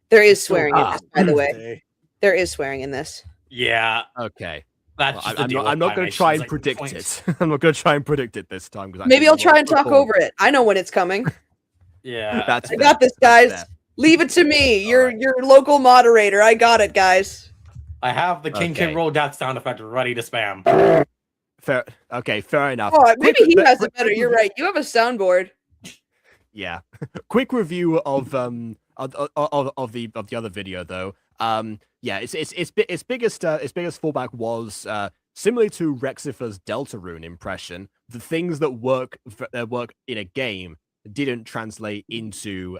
There is swearing in this, by the way. There is swearing in this. Yeah, Okay. that's Well, just the I'm deal not with going to try Pimation's, and like, predict points. it. I'm not going to try and predict it this time. Maybe I'll try and talk over it. I know when it's coming. Yeah, That's I got this, That's guys. fair. Leave it to me. You're Alright. your local moderator. I got it, guys. I have the King Okay. Kid Roll Death sound effect ready to spam. Fair. Okay, fair enough. Oh, maybe Quick- he has quick- it better. You're right. You have a soundboard. Yeah. Quick review of the other video though. Yeah, its biggest fallback was similar to Rexifer's Deltarune impression. The things that work in a game didn't translate into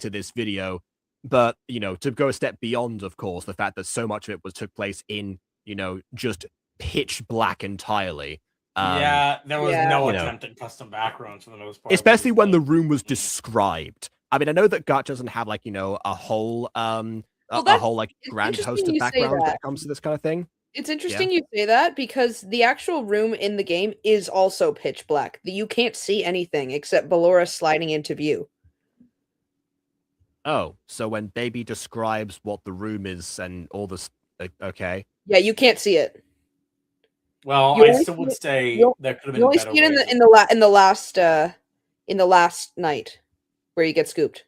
this video, but to go a step beyond, of course, the fact that so much of it took place in just pitch black entirely. Yeah, there was yeah. no You know. attempt at custom backgrounds for the most part. Especially when the Like, room was described. I mean, I know that Gacha doesn't have a whole that's- whole like it's grand host interesting of you say backgrounds when that. it comes to this kind of thing. It's interesting you say that because the actual room in the game is also pitch black. You can't see anything except Ballora sliding into view. Oh, so when Baby describes what the room is and all this, okay. Yeah, you can't see it. well, You I only still would see say you- there could have You been only better see it ways. in the last night where you get scooped.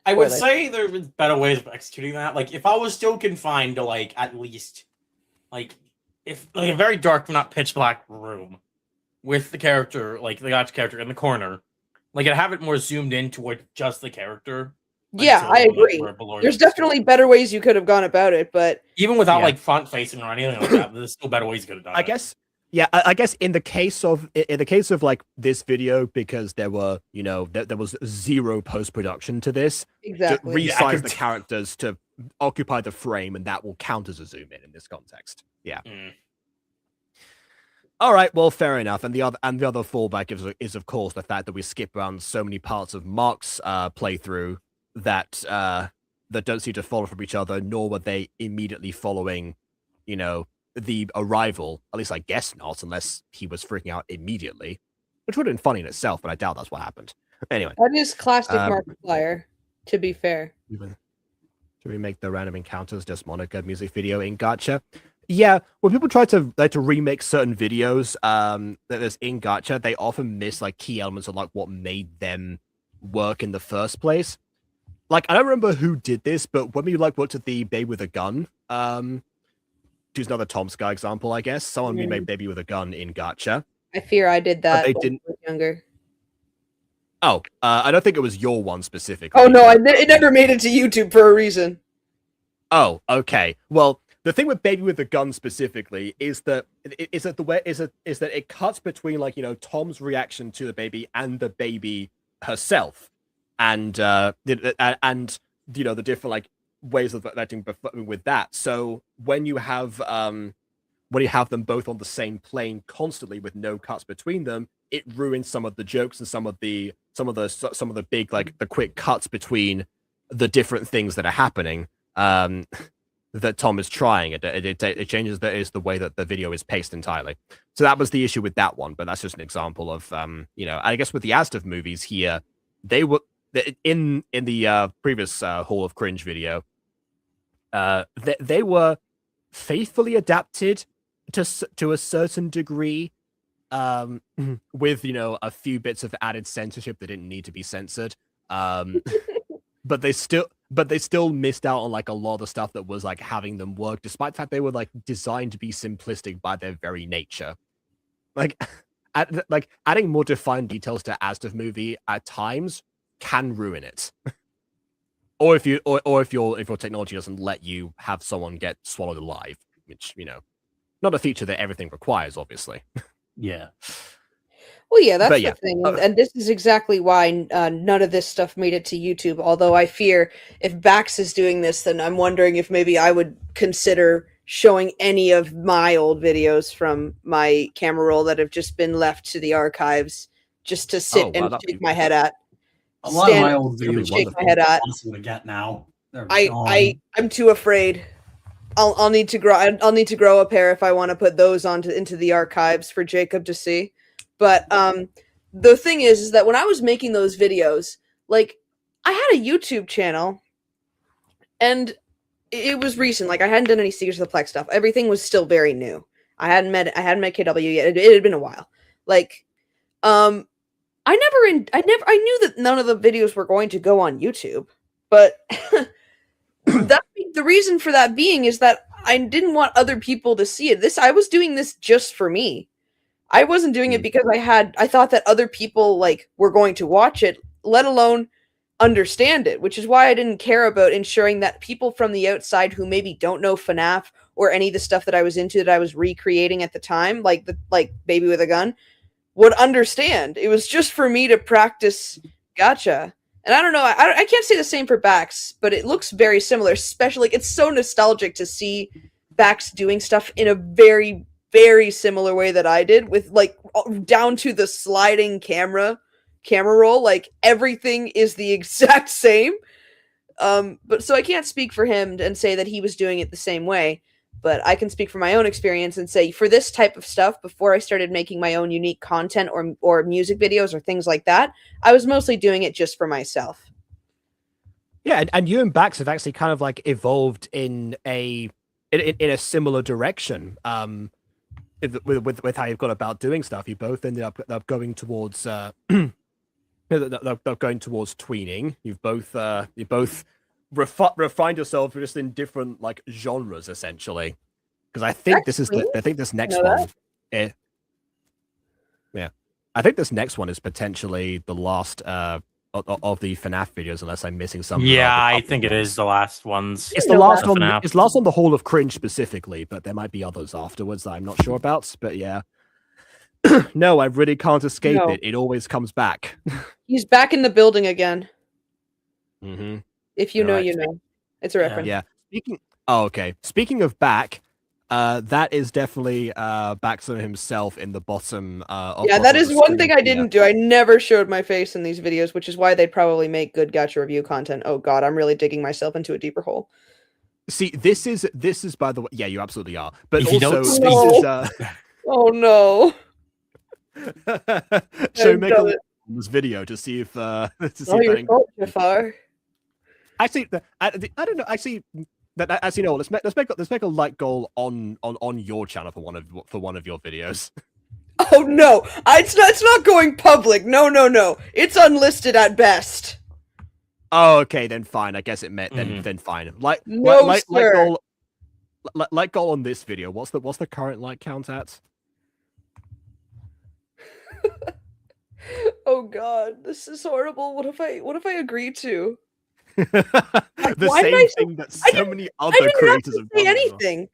I would Spoiler. say there was better ways of executing that. Like, if I was still confined to at least if a very dark, not pitch black room with the character, the Gacha character in the corner, I'd have it more zoomed in toward just the character. Yeah, until, I agree. where Ballora There's gets definitely better ways you could have gone about it, but even without Yeah. front facing or anything like that. There's still better ways you could have done I it. guess, yeah, I guess in the case of this video, because there were there was zero post production to this, exactly. Yeah, I resize could- the characters to occupy the frame, and that will count as a zoom in this context. Yeah. Mm. All right, well, fair enough. And the other fallback is of course the fact that we skip around so many parts of Mark's playthrough that don't seem to follow from each other, nor were they immediately following, the arrival. At least I guess not, unless he was freaking out immediately, which would have been funny in itself, but I doubt that's what happened. Anyway, That is classic Um, Markiplier, to be fair. should we make the random encounters just Monica music video in Gacha? Yeah, when people try to remake certain videos that there's in Gacha, they often miss key elements of what made them work in the first place. I don't remember who did this, but when we looked at the Baby with a Gun, choose another Tom Sky example, I guess. Someone remade Baby with a Gun in Gacha. I fear I did that they when didn't- I was younger. Oh, I don't think it was your one specifically. Oh no, it never made it to YouTube for a reason. Oh, okay. Well, the thing with Baby with a Gun specifically is that it cuts between Tom's reaction to the baby and the baby herself, and the different ways of letting with that. So when you have them both on the same plane constantly with no cuts between them, it ruins some of the jokes and some of the big the quick cuts between the different things that are happening. That Tom is trying. It changes the way that the video is paced entirely. So that was the issue with that one, but that's just an example of I guess with the Asdov movies here, they were in the previous Hall of Cringe video, they were faithfully adapted to a certain degree, with a few bits of added censorship that didn't need to be censored. But they still, but they still missed out on like a lot of the stuff that was like having them work, despite the fact they were like designed to be simplistic by their very nature. Like, like adding more defined details to Asdf movie at times can ruin it. Or if you, or if your technology doesn't let you have someone get swallowed alive, which, you know, not a feature that everything requires, obviously. Yeah. Well, yeah, that's But the yeah. thing, and this is exactly why none of this stuff made it to YouTube. Although I fear if Bax is doing this, then I'm wondering if maybe I would consider showing any of my old videos from my camera roll that have just been left to the archives, just to sit Oh, wow, and that'd shake be- my head at. A lot of Stand my up old That'd be videos shake wonderful. my head at. impossible to get now. They're gone. I'm too afraid. I'll need to grow. I'll need to grow a pair if I want to put those into the archives for Jacob to see. But the thing is that when I was making those videos, like I had a YouTube channel, and it was recent. Like I hadn't done any Secrets of the Plex stuff. Everything was still very new. I hadn't met KW yet. It had been a while. Like, I knew that none of the videos were going to go on YouTube, but the reason for that being is that I didn't want other people to see it. I was doing this just for me. I wasn't doing it because I thought that other people like were going to watch it, let alone understand it, which is why I didn't care about ensuring that people from the outside who maybe don't know FNAF or any of the stuff that I was into that I was recreating at the time, like Baby with a Gun, would understand. It was just for me to practice Gacha. And I don't know, I can't say the same for Bax, but it looks very similar, especially like it's so nostalgic to see Bax doing stuff in a very, very similar way that I did, with like down to the sliding camera roll, like everything is the exact same. But so I can't speak for him and say that he was doing it the same way, but I can speak from my own experience and say for this type of stuff, before I started making my own unique content or music videos or things like that, I was mostly doing it just for myself. Yeah, and you and Bax have actually kind of like evolved in a similar direction. With how you've gone about doing stuff, you both ended up going towards going towards tweening. You've both refined yourself just in different like genres essentially. Because I think this next one, yeah, I think this next one is potentially the last of the FNAF videos, unless I'm missing something. Yeah, I think it is the last ones. It's the last one. FNAF. It's last on the whole of Cringe specifically, but there might be others afterwards that I'm not sure about. But yeah, no, I really can't escape it. It always comes back. He's back in the building again. Mm-hmm. If you know, Alright. you know. It's a reference. Yeah. Okay. Speaking of back, that is definitely Baczam himself in the bottom. Yeah, that is one thing I didn't do. I never showed my face in these videos, which is why they'd probably make good gacha review content. Oh god, I'm really digging myself into a deeper hole. See, this is by the way. Yeah, you absolutely are. But If you also, don't this is Oh no. so make a this video to see if to see if Your I fault, Jafar. actually I don't know actually no, let's make a like goal on your channel for one of your videos. Oh no, it's not going public. No. It's unlisted at best. Oh, okay, then fine. I guess it meant then fine. Like Sir. like goal on this video. What's the current like count at? Oh god, this is horrible. What if I agree to? The Why did same thing that so many other creators have done. Say anything.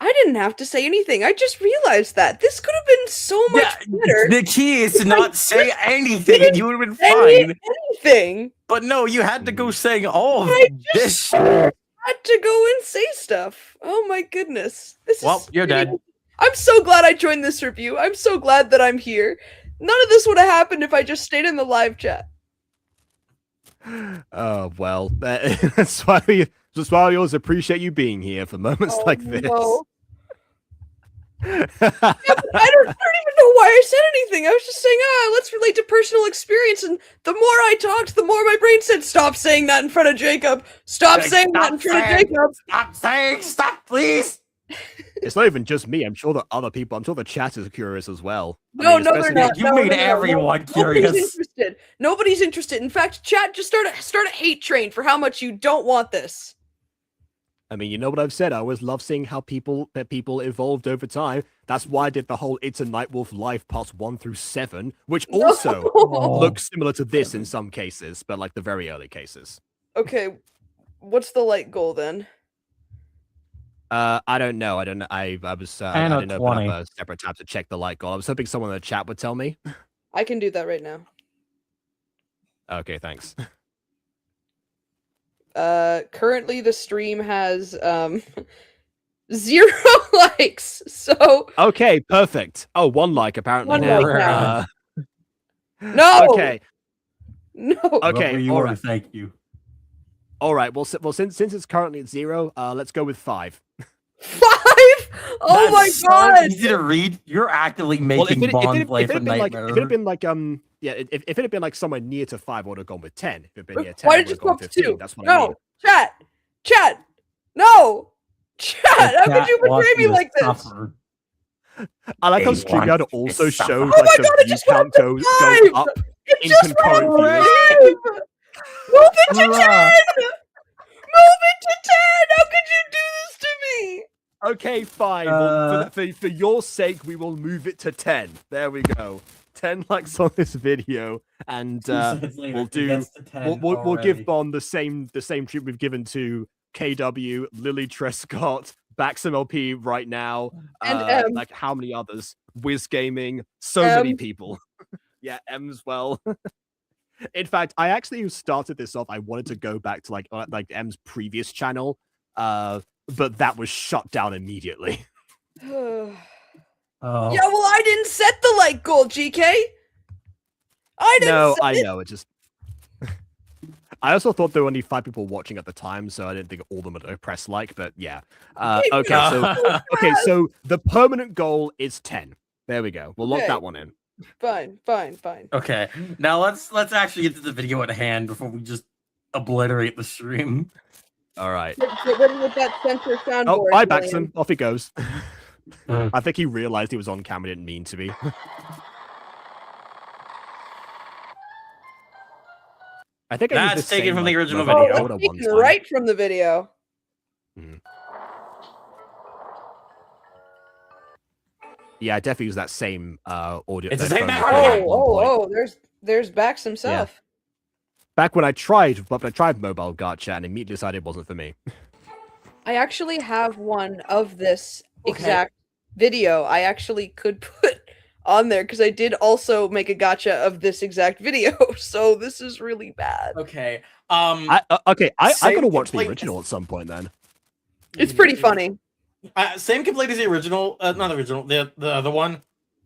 I didn't have to say anything. I just realized that this could have been so much better. The key is to not say anything, and you would have been Say fine. anything. But no, you had to go saying all of this. Had to go and say stuff. Oh my goodness. You're dead. I'm so glad I joined this review. I'm so glad that I'm here. None of this would have happened if I just stayed in the live chat. Oh well, that's why we always appreciate you being here for moments like this. No. Yeah, I don't even know why I said anything. I was just saying, let's relate to personal experience. And the more I talked, the more my brain said, stop saying that in front of Jacob. Stop saying that in front of Jacob. Stop saying stuff, please. It's not even just me. I'm sure that other people. I'm sure the chat is curious as well. No, mean, no, they're especially- not. You No, made no, no, no. everyone Nobody's curious. interested. Nobody's interested. In fact, chat, just start a hate train for how much you don't want this. I mean, you know what I've said. I always love seeing how people evolved over time. That's why I did the whole "It's a Nightwolf" live parts 1 through 7, which also looks similar to this in some cases, but like the very early cases. Okay, what's the light goal then? I don't know. I was I didn't open 20. up a separate tab to check the light goal. I was hoping someone in the chat would tell me. I can do that right now. Okay, thanks. Currently the stream has 0 likes. So Okay, perfect. Oh, 1 like apparently. One now. like now. Uh, no. okay. No. Okay. Whoever you all are, right. thank you. All right. Well, since it's currently at 0, let's go with 5. 5? Oh my That's god. So easy to read. You're actively making Bond play for Nightmare. If it had been like yeah, if it had been like somewhere near to 5, I would have gone with 10. If it had been near 10, Why I did you would have gone go up to 15. 2? That's what I mean. No. Chat. No. Chat. How could you betray me like this? I like how They StreamYard want also to shows suffer. Oh like my the God, it view just went count up to goes 5! up It in just concurrent went viewers. up 5! Move it to 10! Move it to 10! How could you do this to me? Okay, fine. Well, for your sake, we will move it to 10. There we go. 10 likes on this video, and we'll do. We'll give Bond the same treatment we've given to KW, Lily Trescott, Baczamlp right now, And like how many others? Wiz Gaming, so many M. people. Yeah, M as well. In fact, I actually started this off. I wanted to go back to like M's previous channel, but that was shut down immediately. Oh. Yeah, well, I didn't set the like goal, GK. I didn't. No, set I it. know. It just. I also thought there were only 5 people watching at the time, so I didn't think all of them would press like. But yeah. Okay, so the permanent goal is 10. There we go. We'll lock Okay. that one in. Fine. Okay, now let's actually get to the video at hand before we just obliterate the stream. All right. Get ready with that censor soundboard. Oh, bye, man. Baxton. Off he goes. I think he realized he was on camera. Didn't mean to be. I think I used That's the taken same, from the like, original mobile video. Oh, folder that's one taken time. right from the video. Yeah, I definitely use that same audio. It's the that same phone background. recording at one point. There's Bax himself. Back when I tried mobile gacha and immediately decided it wasn't for me. I actually have one of this Okay. exact video. I actually could put on there because I did also make a gotcha of this exact video. So this is really bad. Okay. I Same gotta watch the complaint- original at some point then. It's pretty funny. Same complaint as the original, not the original, the other one.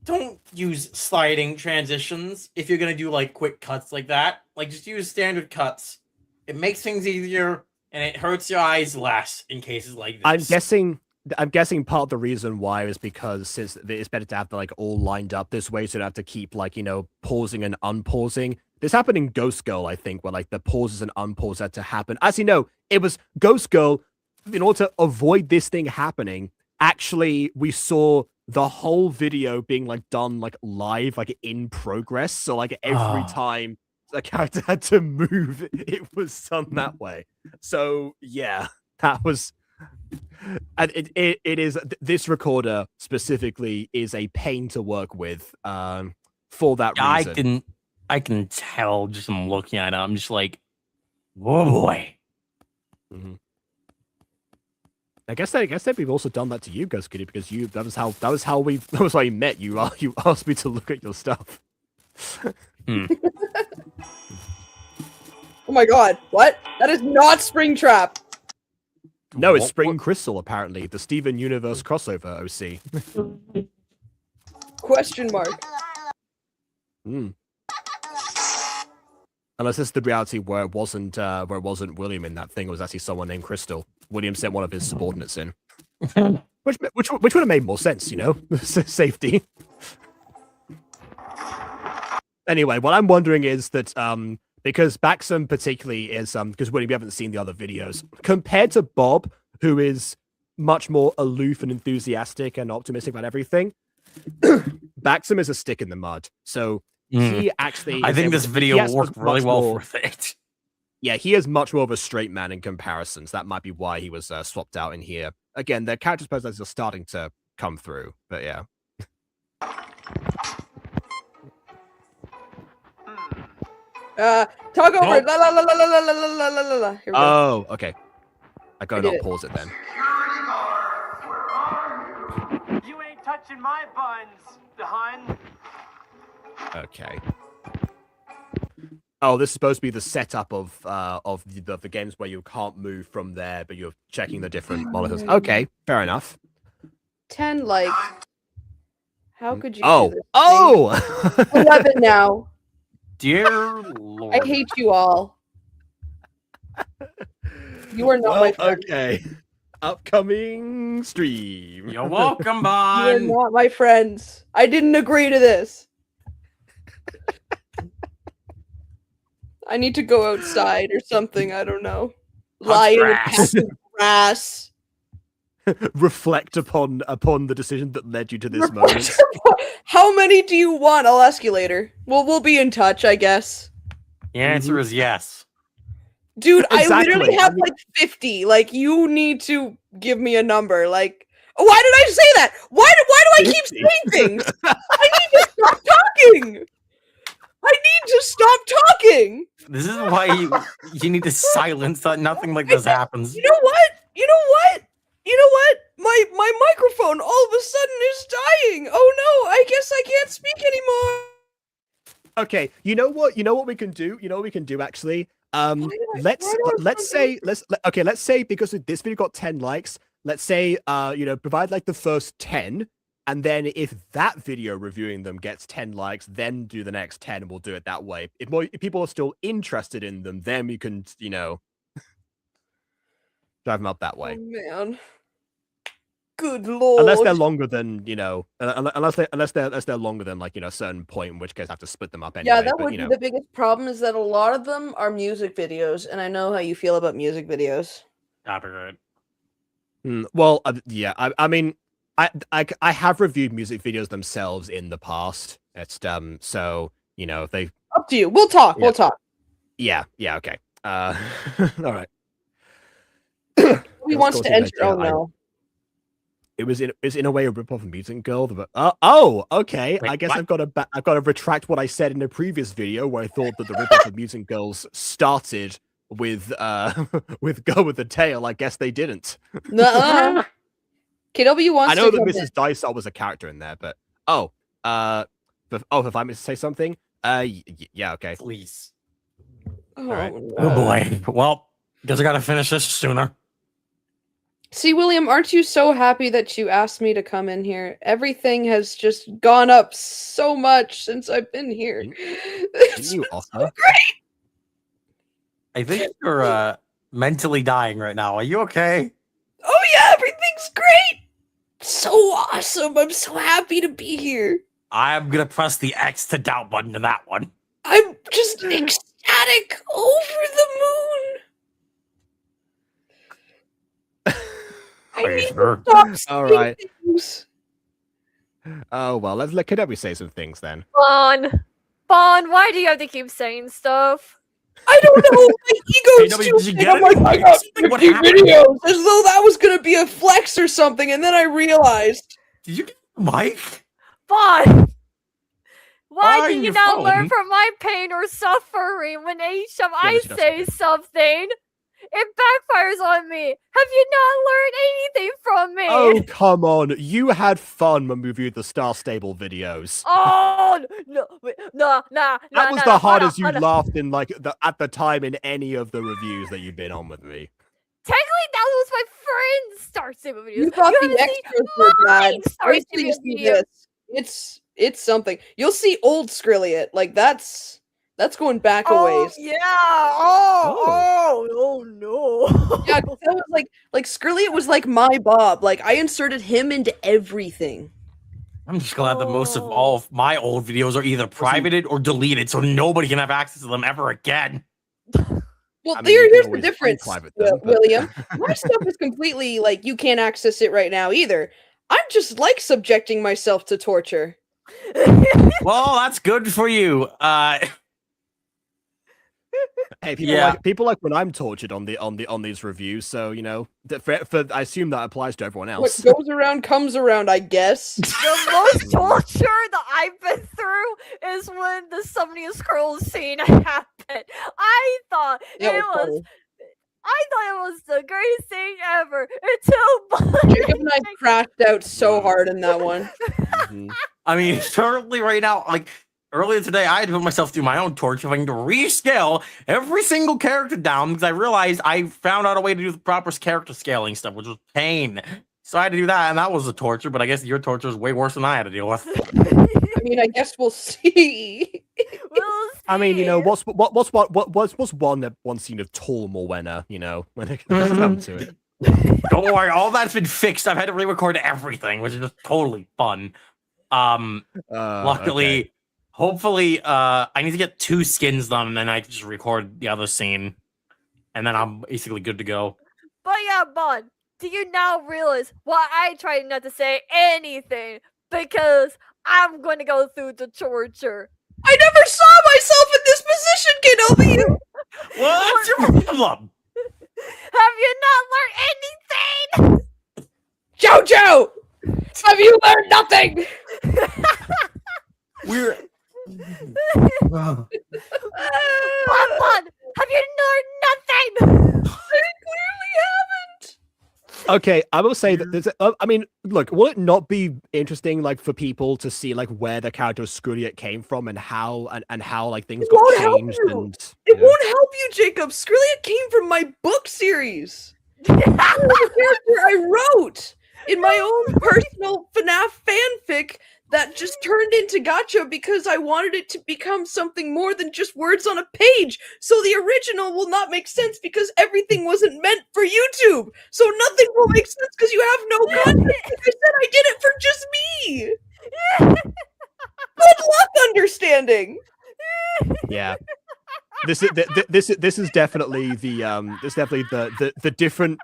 Don't use sliding transitions if you're gonna do like quick cuts like that. Like just use standard cuts. It makes things easier and it hurts your eyes less in cases like this. I'm guessing part of the reason why is because since it's better to have them like all lined up this way, so you don't have to keep like, you know, pausing and unpausing. This happened in Ghost Girl, I think, where like the pauses and unpause had to happen. As you know, it was Ghost Girl. In order to avoid this thing happening, actually, we saw the whole video being like done like live, like in progress. So like every time the character had to move, it was done that way. So yeah, that was. And it is this recorder specifically is a pain to work with for that reason. I can tell just from looking at it. I'm just like, whoa boy. Mm-hmm. I guess we've also done that to you, Ghost Kitty, because that was how we met. You asked me to look at your stuff. Oh my god, what? That is not Springtrap. No, it's Spring Crystal, apparently. The Steven Universe crossover, OC. Question mark. Unless this is the reality where it wasn't William in that thing, it was actually someone named Crystal. William sent one of his subordinates in. which would have made more sense, you know? Safety. Anyway, what I'm wondering is that because Baczam particularly is because William, you haven't seen the other videos, compared to Bob, who is much more aloof and enthusiastic and optimistic about everything. Baczam is a stick in the mud. So he actually... I think this video has worked really much well more- for it. Yeah, he is much more of a straight man in comparison. So that might be why he was swapped out in here. Again, their character personalities are starting to come through, but yeah. Talk over. Nope. La la la la la la la la la la la. Here we go. Oh, okay. I gotta did not it. pause it then. You ain't touching my buns, hun. Okay. Oh, this is supposed to be the setup of the games where you can't move from there, but you're checking the different monitors. Okay, fair enough. 10 likes. How could you? Oh, do this? oh! 11 now. Dear Lord. I hate you all. You are not Well, my friend. okay. Upcoming stream. You're welcome, You are Bon. not my friends. I didn't agree to this. I need to go outside or something. I don't know. Lie in a grass. patch of grass. Reflect upon the decision that led you to this moment. How many do you want? I'll ask you later. We'll be in touch, I guess. The answer is yes. Dude, I Exactly. literally have I mean- like 50. Like, you need to give me a number. Like, why did I say that? Why do I keep 50? saying things? I need to stop talking. I need to stop talking. This is why you need to silence that nothing like this happens. You know what? You know what? You know what? My microphone all of a sudden is dying. Oh no, I guess I can't speak anymore. Okay, you know what? You know what we can do? You know what we can do actually? Let's say because this video got 10 likes, let's say provide like the first 10, and then if that video reviewing them gets 10 likes, then do the next 10 and we'll do it that way. If people are still interested in them, then we can, drive them up that way. Oh man. Good lord. Unless they're longer than, unless they're longer than like, a certain point, in which case I have to split them up anyway. Yeah, that but, would be the biggest problem is that a lot of them are music videos, and I know how you feel about music videos. Copyright. Well, yeah, I mean, I have reviewed music videos themselves in the past. It's so if they Up to you. We'll talk. Yeah. We'll talk. yeah, okay. All right. Who wants course, to if I enter? do, Oh no. It was in a way a rip off of Music Girl, but okay. Wait, I guess what? I've got to retract what I said in a previous video where I thought that the rip off of Music Girls started with Girl with the Tail. I guess they didn't. Nuh-uh. KW wants I know to that come in. Mrs. Dysart was a character in there, but if I meant to say something, yeah, okay. Please. Oh, right. no. Oh boy. Well, guess I gotta finish this sooner. See, William, aren't you so happy that you asked me to come in here? Everything has just gone up so much since I've been here. Didn't It's you been offer? so great. I think you're mentally dying right now. Are you okay? Oh yeah, everything's great. So awesome. I'm so happy to be here. I'm gonna press the X to doubt button to that one. I'm just ecstatic over the moon. I Are you need sure? to stop All saying right. things. Oh well, let's let KW say some things then. Bon, why do you have to keep saying stuff? I don't know. My ego's KW, too did you big. get I'm it? like, I got What 50 happened? videos, as though that was gonna be a flex or something, and then I realized. Did you get the mic? Bon, why Fine, do you your not phone. learn from my pain or suffering when each time I she does say something? It backfires on me. Have you not learned anything from me? Oh come on, you had fun when we reviewed the Star Stable videos. Oh, no, wait, nah. That was the hardest you laughed in at the time in any of the reviews that you've been on with me. Technically, that was my friend's Star Stable videos. You thought haven't the seen extras were bad. mine Star Wait till you Stable see videos. this. It's something. You'll see old Skrilliot. Like that's going back a Oh ways. yeah. Oh no. Yeah, 'cause that was like Skrilliot was like my Bob. Like I inserted him into everything. I'm just glad that most of all of my old videos are either privated or deleted, so nobody can have access to them ever again. Well, I mean, you can here's the always difference, unprivate them, but- William. My stuff is completely like you can't access it right now either. I'm just like subjecting myself to torture. Well, that's good for you. Hey, people like when I'm tortured on these reviews, so you know, I assume that applies to everyone else. What goes around comes around, I guess. The most torture that I've been through is when the Summoning of Scrolls scene happened. I thought That it was was. funny. I thought it was the greatest thing ever until Jacob and I crashed out so hard in that one. Mhm. I mean, currently right now, like earlier today, I had to put myself through my own torture, having to rescale every single character down because I realized I found out a way to do the proper character scaling stuff, which was pain. So I had to do that, and that was a torture. But I guess your torture is way worse than I had to deal with. I mean, I guess we'll see. We'll I mean, you know, see. what's one scene of Tall Morwenna, you know, when it comes to it. Don't worry, all that's been fixed. I've had to re-record everything, which is just totally fun. Luckily, Okay. hopefully, I need to get 2 skins done, and then I can just record the other scene, and then I'm basically good to go. But yeah, Bon, do you now realize why I tried not to say anything? Because I'm going to go through the torture. I never saw myself in this position, Kenobi! What's your problem? Have you not learned anything? Jojo! Have you learned nothing? We're Bon, have you learned nothing? I clearly haven't. Okay, I will say that there's. I mean, look, will it not be interesting, like, for people to see like where the character Skruliet came from and how like things got won't help changed you. and It won't help you, Jacob. Skruliet came from my book series. The character I wrote in my own personal FNAF fanfic that just turned into Gacha because I wanted it to become something more than just words on a page. So the original will not make sense because everything wasn't meant for YouTube. So nothing will make sense because you have no context. Like I said, I did it for just me. Good luck understanding. yeah. This is definitely the different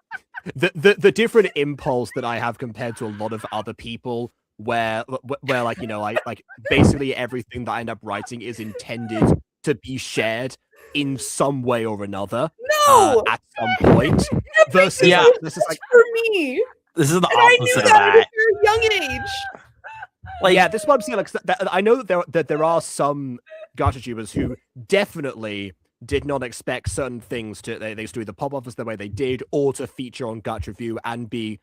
the different impulse that I have compared to a lot of other people where like, you know, like basically everything that I end up writing is intended to be shared in some way or another No, at some point versus Yeah. like, this is like for me. This is the And I knew opposite of that at that. a very young age. Like, yeah, this is what I'm saying. Like, I know that there are some gacha tubers who definitely did not expect certain things to they used to either pop off as the way they did or to feature on Gacha Review and be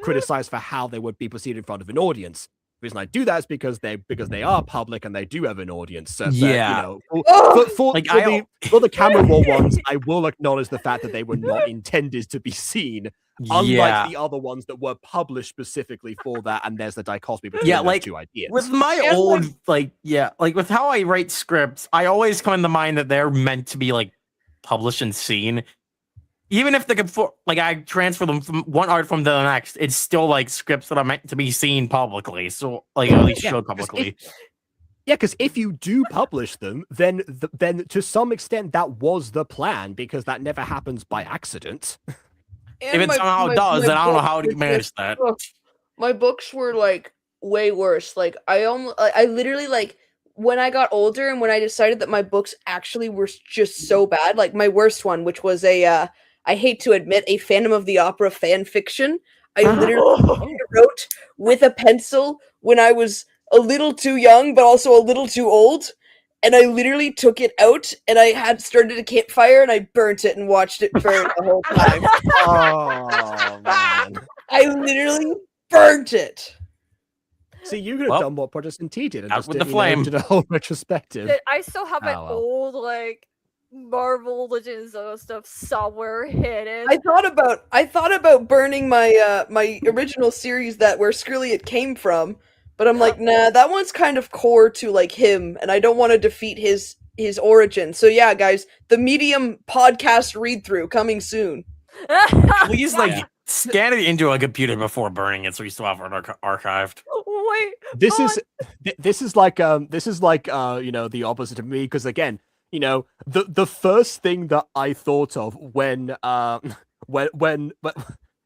criticized for how they would be perceived in front of an audience. The reason I do that is because they are public and they do have an audience. So, Yeah. you know, for Like, the camera war ones, I will acknowledge the fact that they were not intended to be seen. Unlike yeah. the other ones that were published specifically for that, and there's the dichotomy between Yeah, those like, two ideas. With my And, old, like, with how I write scripts, I always come in the mind that they're meant to be, like, published and seen. Even if I transfer them from one art from the next, it's still, like, scripts that are meant to be seen publicly. So, like, at least showed publicly. Yeah, because if you do publish them, then to some extent that was the plan, because that never happens by accident. If it somehow does, then I don't know how to manage that. My books were like way worse. Like I literally like when I got older and when I decided that my books actually were just so bad. Like my worst one, which was I hate to admit, a Phantom of the Opera fan fiction. I literally wrote with a pencil when I was a little too young, but also a little too old. And I literally took it out and I had started a campfire and I burnt it and watched it burn the whole time. Oh man! I literally burnt it. See, you could have done what Protestant T did and out just with did, the flame. did a whole retrospective. I still have an Oh, well. old like Marvel Legends of stuff somewhere hidden. I thought about burning my my original series where Skruliet came from, but I'm like, nah, that one's kind of core to like him, and I don't want to defeat his origin. So yeah, guys, the Medium podcast read through coming soon. Please, like, scan it into a computer before burning it, so you still have it archived. Wait, This is like you know, the opposite of me, because again, you know, the first thing that I thought of when when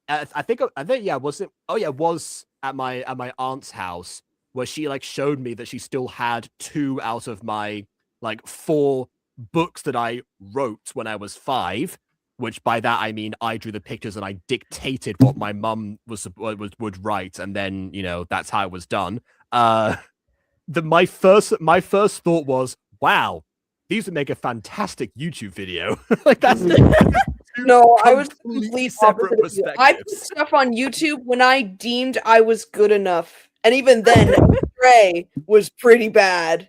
I think yeah, was it? Oh yeah, it was at my aunt's house where she like showed me that she still had 2 out of my like 4 books that I wrote when I was 5. Which by that I mean I drew the pictures and I dictated what my mum would write, and then you know that's how it was done. My first thought was, wow, these would make a fantastic YouTube video. Like that's No, I was completely complete separate opposite of you. I put perspectives. stuff on YouTube when I deemed I was good enough, and even then, Ray was pretty bad.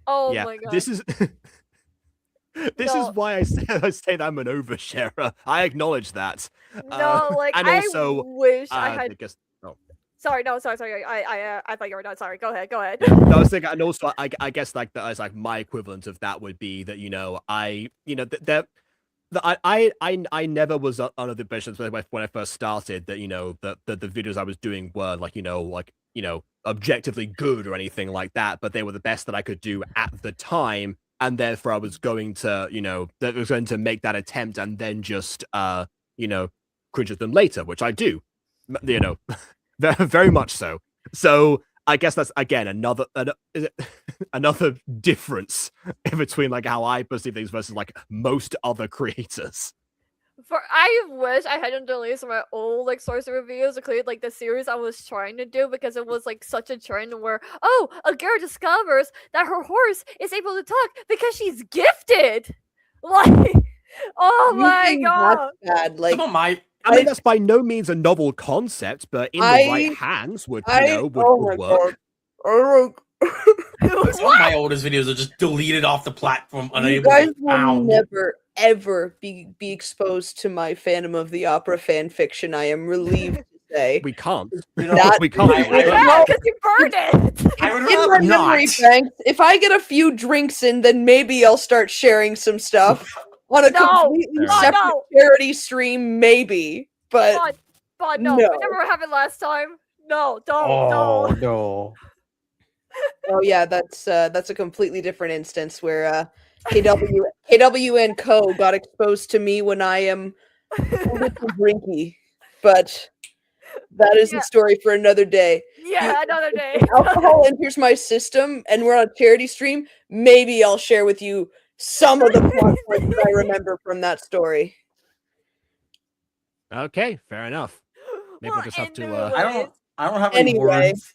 Oh Yeah, my god. this is this is why I say that I'm an oversharer. I acknowledge that. No, like and I also, wish I had. I guess, oh. Sorry, no, sorry. I thought you were done. Sorry, go ahead. No, I was thinking, and also, I guess like that as like my equivalent of that would be that I never was under the impression when I first started that that the videos I was doing were like objectively good or anything like that, but they were the best that I could do at the time, and therefore I was going to make that attempt and then just cringe at them later, which I do, very much so. So I guess that's again another difference in between like how I perceive things versus like most other creators. I wish I hadn't deleted my old like source reviews, including like the series I was trying to do, because it was like such a trend where a girl discovers that her horse is able to talk because she's gifted. Like, oh my god, that's bad. Like, I mean, that's by no means a novel concept, but in the right hands would work. Some of my oldest videos are just deleted off the platform, You unable guys to be will found. never ever be exposed to my Phantom of the Opera fan fiction. I am relieved to say we can't. We can't. because you burned it. I would in my memory bank. If I get a few drinks in, then maybe I'll start sharing some stuff on a completely separate charity stream. Maybe, but no, remember what happened last time? No, don't. No. Oh yeah, that's a completely different instance where KW and Co got exposed to me when I am a little drinky, but that is the story for another day. Yeah, another day. If alcohol enters my system and we're on a charity stream, maybe I'll share with you some of the plot points that I remember from that story. Okay, fair enough. Maybe we'll just have to. I don't have any words.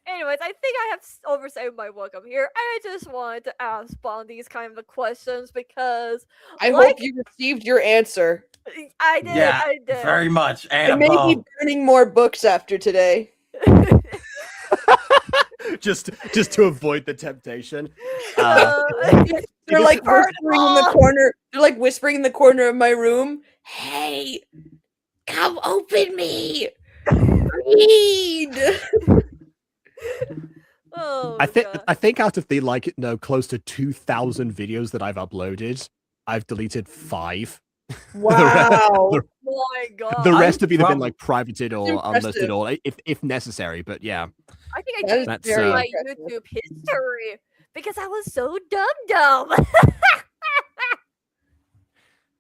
Anyways, I think I have overstayed my welcome here. I just wanted to ask Spawn these kind of questions because I hope you received your answer. I did. Yeah, I did. very much. I may be burning more books after today. just to avoid the temptation. They're like whispering in the corner. They're like whispering in the corner of my room. Hey, come open me. Read. Oh, I think out of the close to 2,000 videos that I've uploaded, I've deleted 5. Wow. My god. The rest have either been like privated or unlisted or if necessary, but yeah. I think I changed my YouTube history because I was so dumb.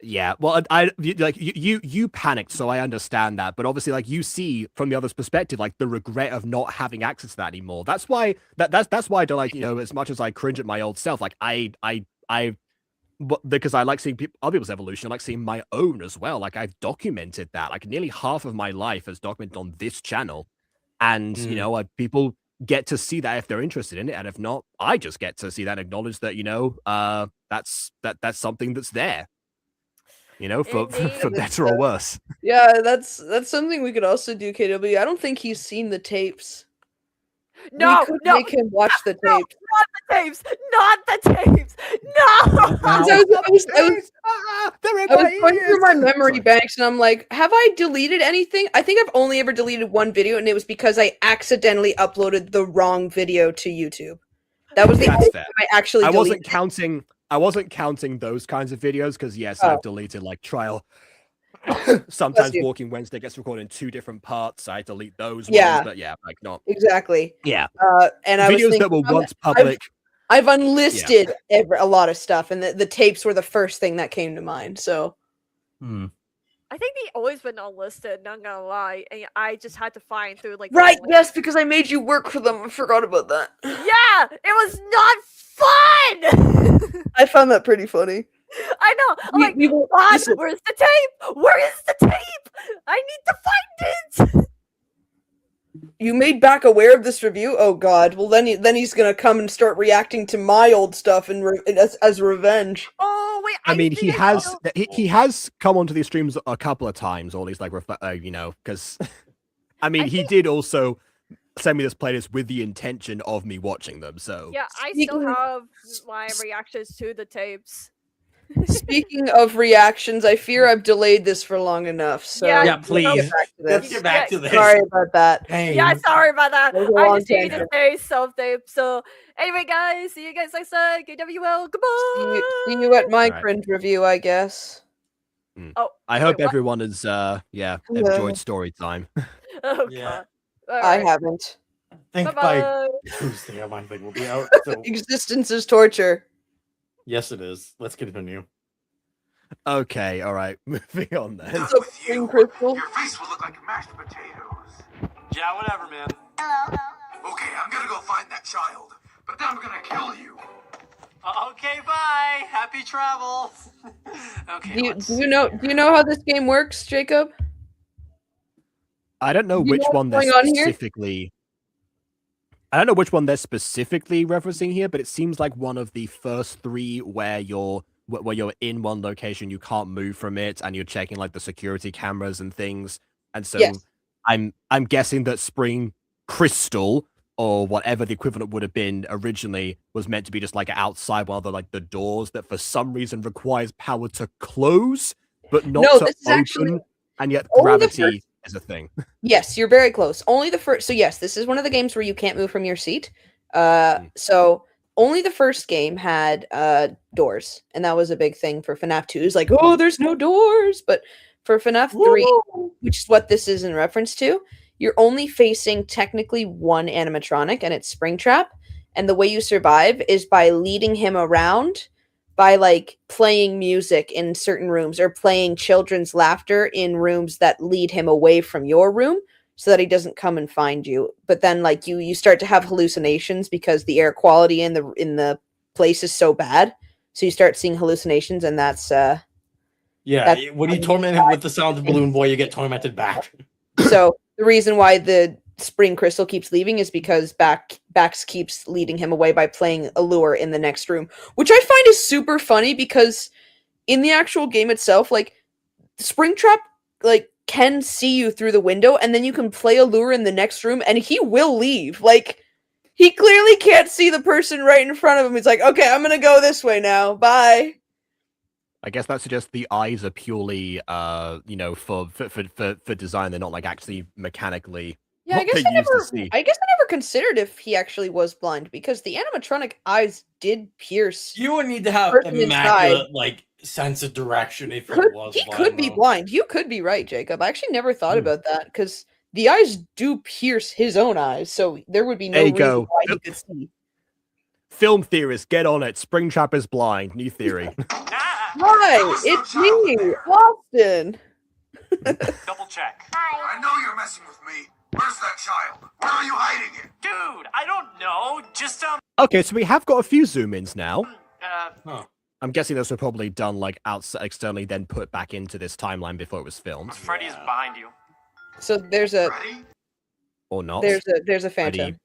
Yeah, well, you panicked, so I understand that. But obviously, like you see from the other's perspective, like the regret of not having access to that anymore. That's why that's why I don't like as much as I cringe at my old self. Like because I like seeing other people's evolution. I like seeing my own as well. Like I've documented that. Like nearly half of my life is documented on this channel, and people get to see that if they're interested in it, and if not, I just get to see that and acknowledge that that's something that's there. For better or worse. Yeah, that's something we could also do, KW. I don't think he's seen the tapes. No, we could make him watch the tapes. Not the tapes. No. I was going through my memory banks and I'm like, have I deleted anything? I think I've only ever deleted one video, and it was because I accidentally uploaded the wrong video to YouTube. That was the only time I actually deleted. I wasn't counting those kinds of videos because yes, I've deleted like trial. Sometimes Walking Wednesday gets recorded in 2 different parts. I delete those ones, but yeah, like not exactly. Yeah, and videos that were once public. I've unlisted a lot of stuff, and the tapes were the first thing that came to mind. So, I think they always been unlisted. Not gonna lie, and I just had to find through like. Right? Yes, because I made you work for them. I forgot about that. Yeah, it was not fun. I found that pretty funny. I know. I'm like, God, where's the tape? Where is the tape? I need to find it. You made back aware of this review? Oh God! Well, then he's gonna come and start reacting to my old stuff and as revenge. Oh wait! I mean, he has come onto these streams a couple of times, or at least like you know, because I mean, he did also send me this playlist with the intention of me watching them. So yeah, I still have my reactions to the tapes. Speaking of reactions, I fear I've delayed this for long enough. So yeah, please. Let's get back to this. Sorry about that. Hey. Yeah, sorry about that. I just needed to tangent. say something. So, anyway, guys, see you guys next time. KWL, goodbye. See you at my Cringe review, I guess. Oh, I hope everyone has enjoyed story time. Oh Yeah. God. I haven't. I think by Tuesday, my thing will be out. So. Existence is torture. Yes, it is. Let's continue. Okay, all right. Moving on then. What's up, Spring Crystal? Your face will look like mashed potatoes. Yeah, whatever, man. Okay, I'm gonna go find that child, but then I'm gonna kill you. Okay, bye. Happy travels. Okay. Do you know how this game works, Jacob? I don't know Do you which know one what's they're going on here? specifically. I don't know which one they're specifically referencing here, but it seems like one of the first three where you're in one location, you can't move from it, and you're checking like the security cameras and things. And so I'm guessing that Spring Crystal, or whatever the equivalent would have been originally, was meant to be just like outside one of the doors that for some reason requires power to close, but not to this is open, actually and yet only the gravity is a thing. Yes, you're very close. Only the first. So yes, this is one of the games where you can't move from your seat. So only the first game had doors, and that was a big thing for FNAF 2. It's like, oh, there's no doors. But for FNAF 3, which is what this is in reference to, you're only facing technically one animatronic, and it's Springtrap. And the way you survive is by leading him around, by like playing music in certain rooms or playing children's laughter in rooms that lead him away from your room so that he doesn't come and find you. But then like you start to have hallucinations because the air quality in the place is so bad. So you start seeing hallucinations, and that's when you torment him with the sound of Balloon Boy, you get tormented back. So the reason why the Spring Crystal keeps leaving is because Bax keeps leading him away by playing a lure in the next room, which I find is super funny because in the actual game itself, like Springtrap like can see you through the window, and then you can play a lure in the next room and he will leave. Like he clearly can't see the person right in front of him. He's like, okay, I'm gonna go this way now. Bye. I guess that suggests the eyes are purely, for design. They're not like actually mechanically. Yeah, I guess I never considered if he actually was blind, because the animatronic eyes did pierce. You would need to have immaculate sense of direction if it was. He could be blind. You could be right, Jacob. I actually never thought about that because the eyes do pierce his own eyes, so there would be no reason why he could see. Film theorists, get on it. Springtrap is blind. New theory. Hi, it's me, Austin. Double check. I know you're messing with me. Where's that child? Where are you hiding it? Dude, I don't know. Just Okay, so we have got a few zoom-ins now. Huh. I'm guessing those were probably done like outside externally, then put back into this timeline before it was filmed. Freddy is behind you. So there's a or not. There's a phantom.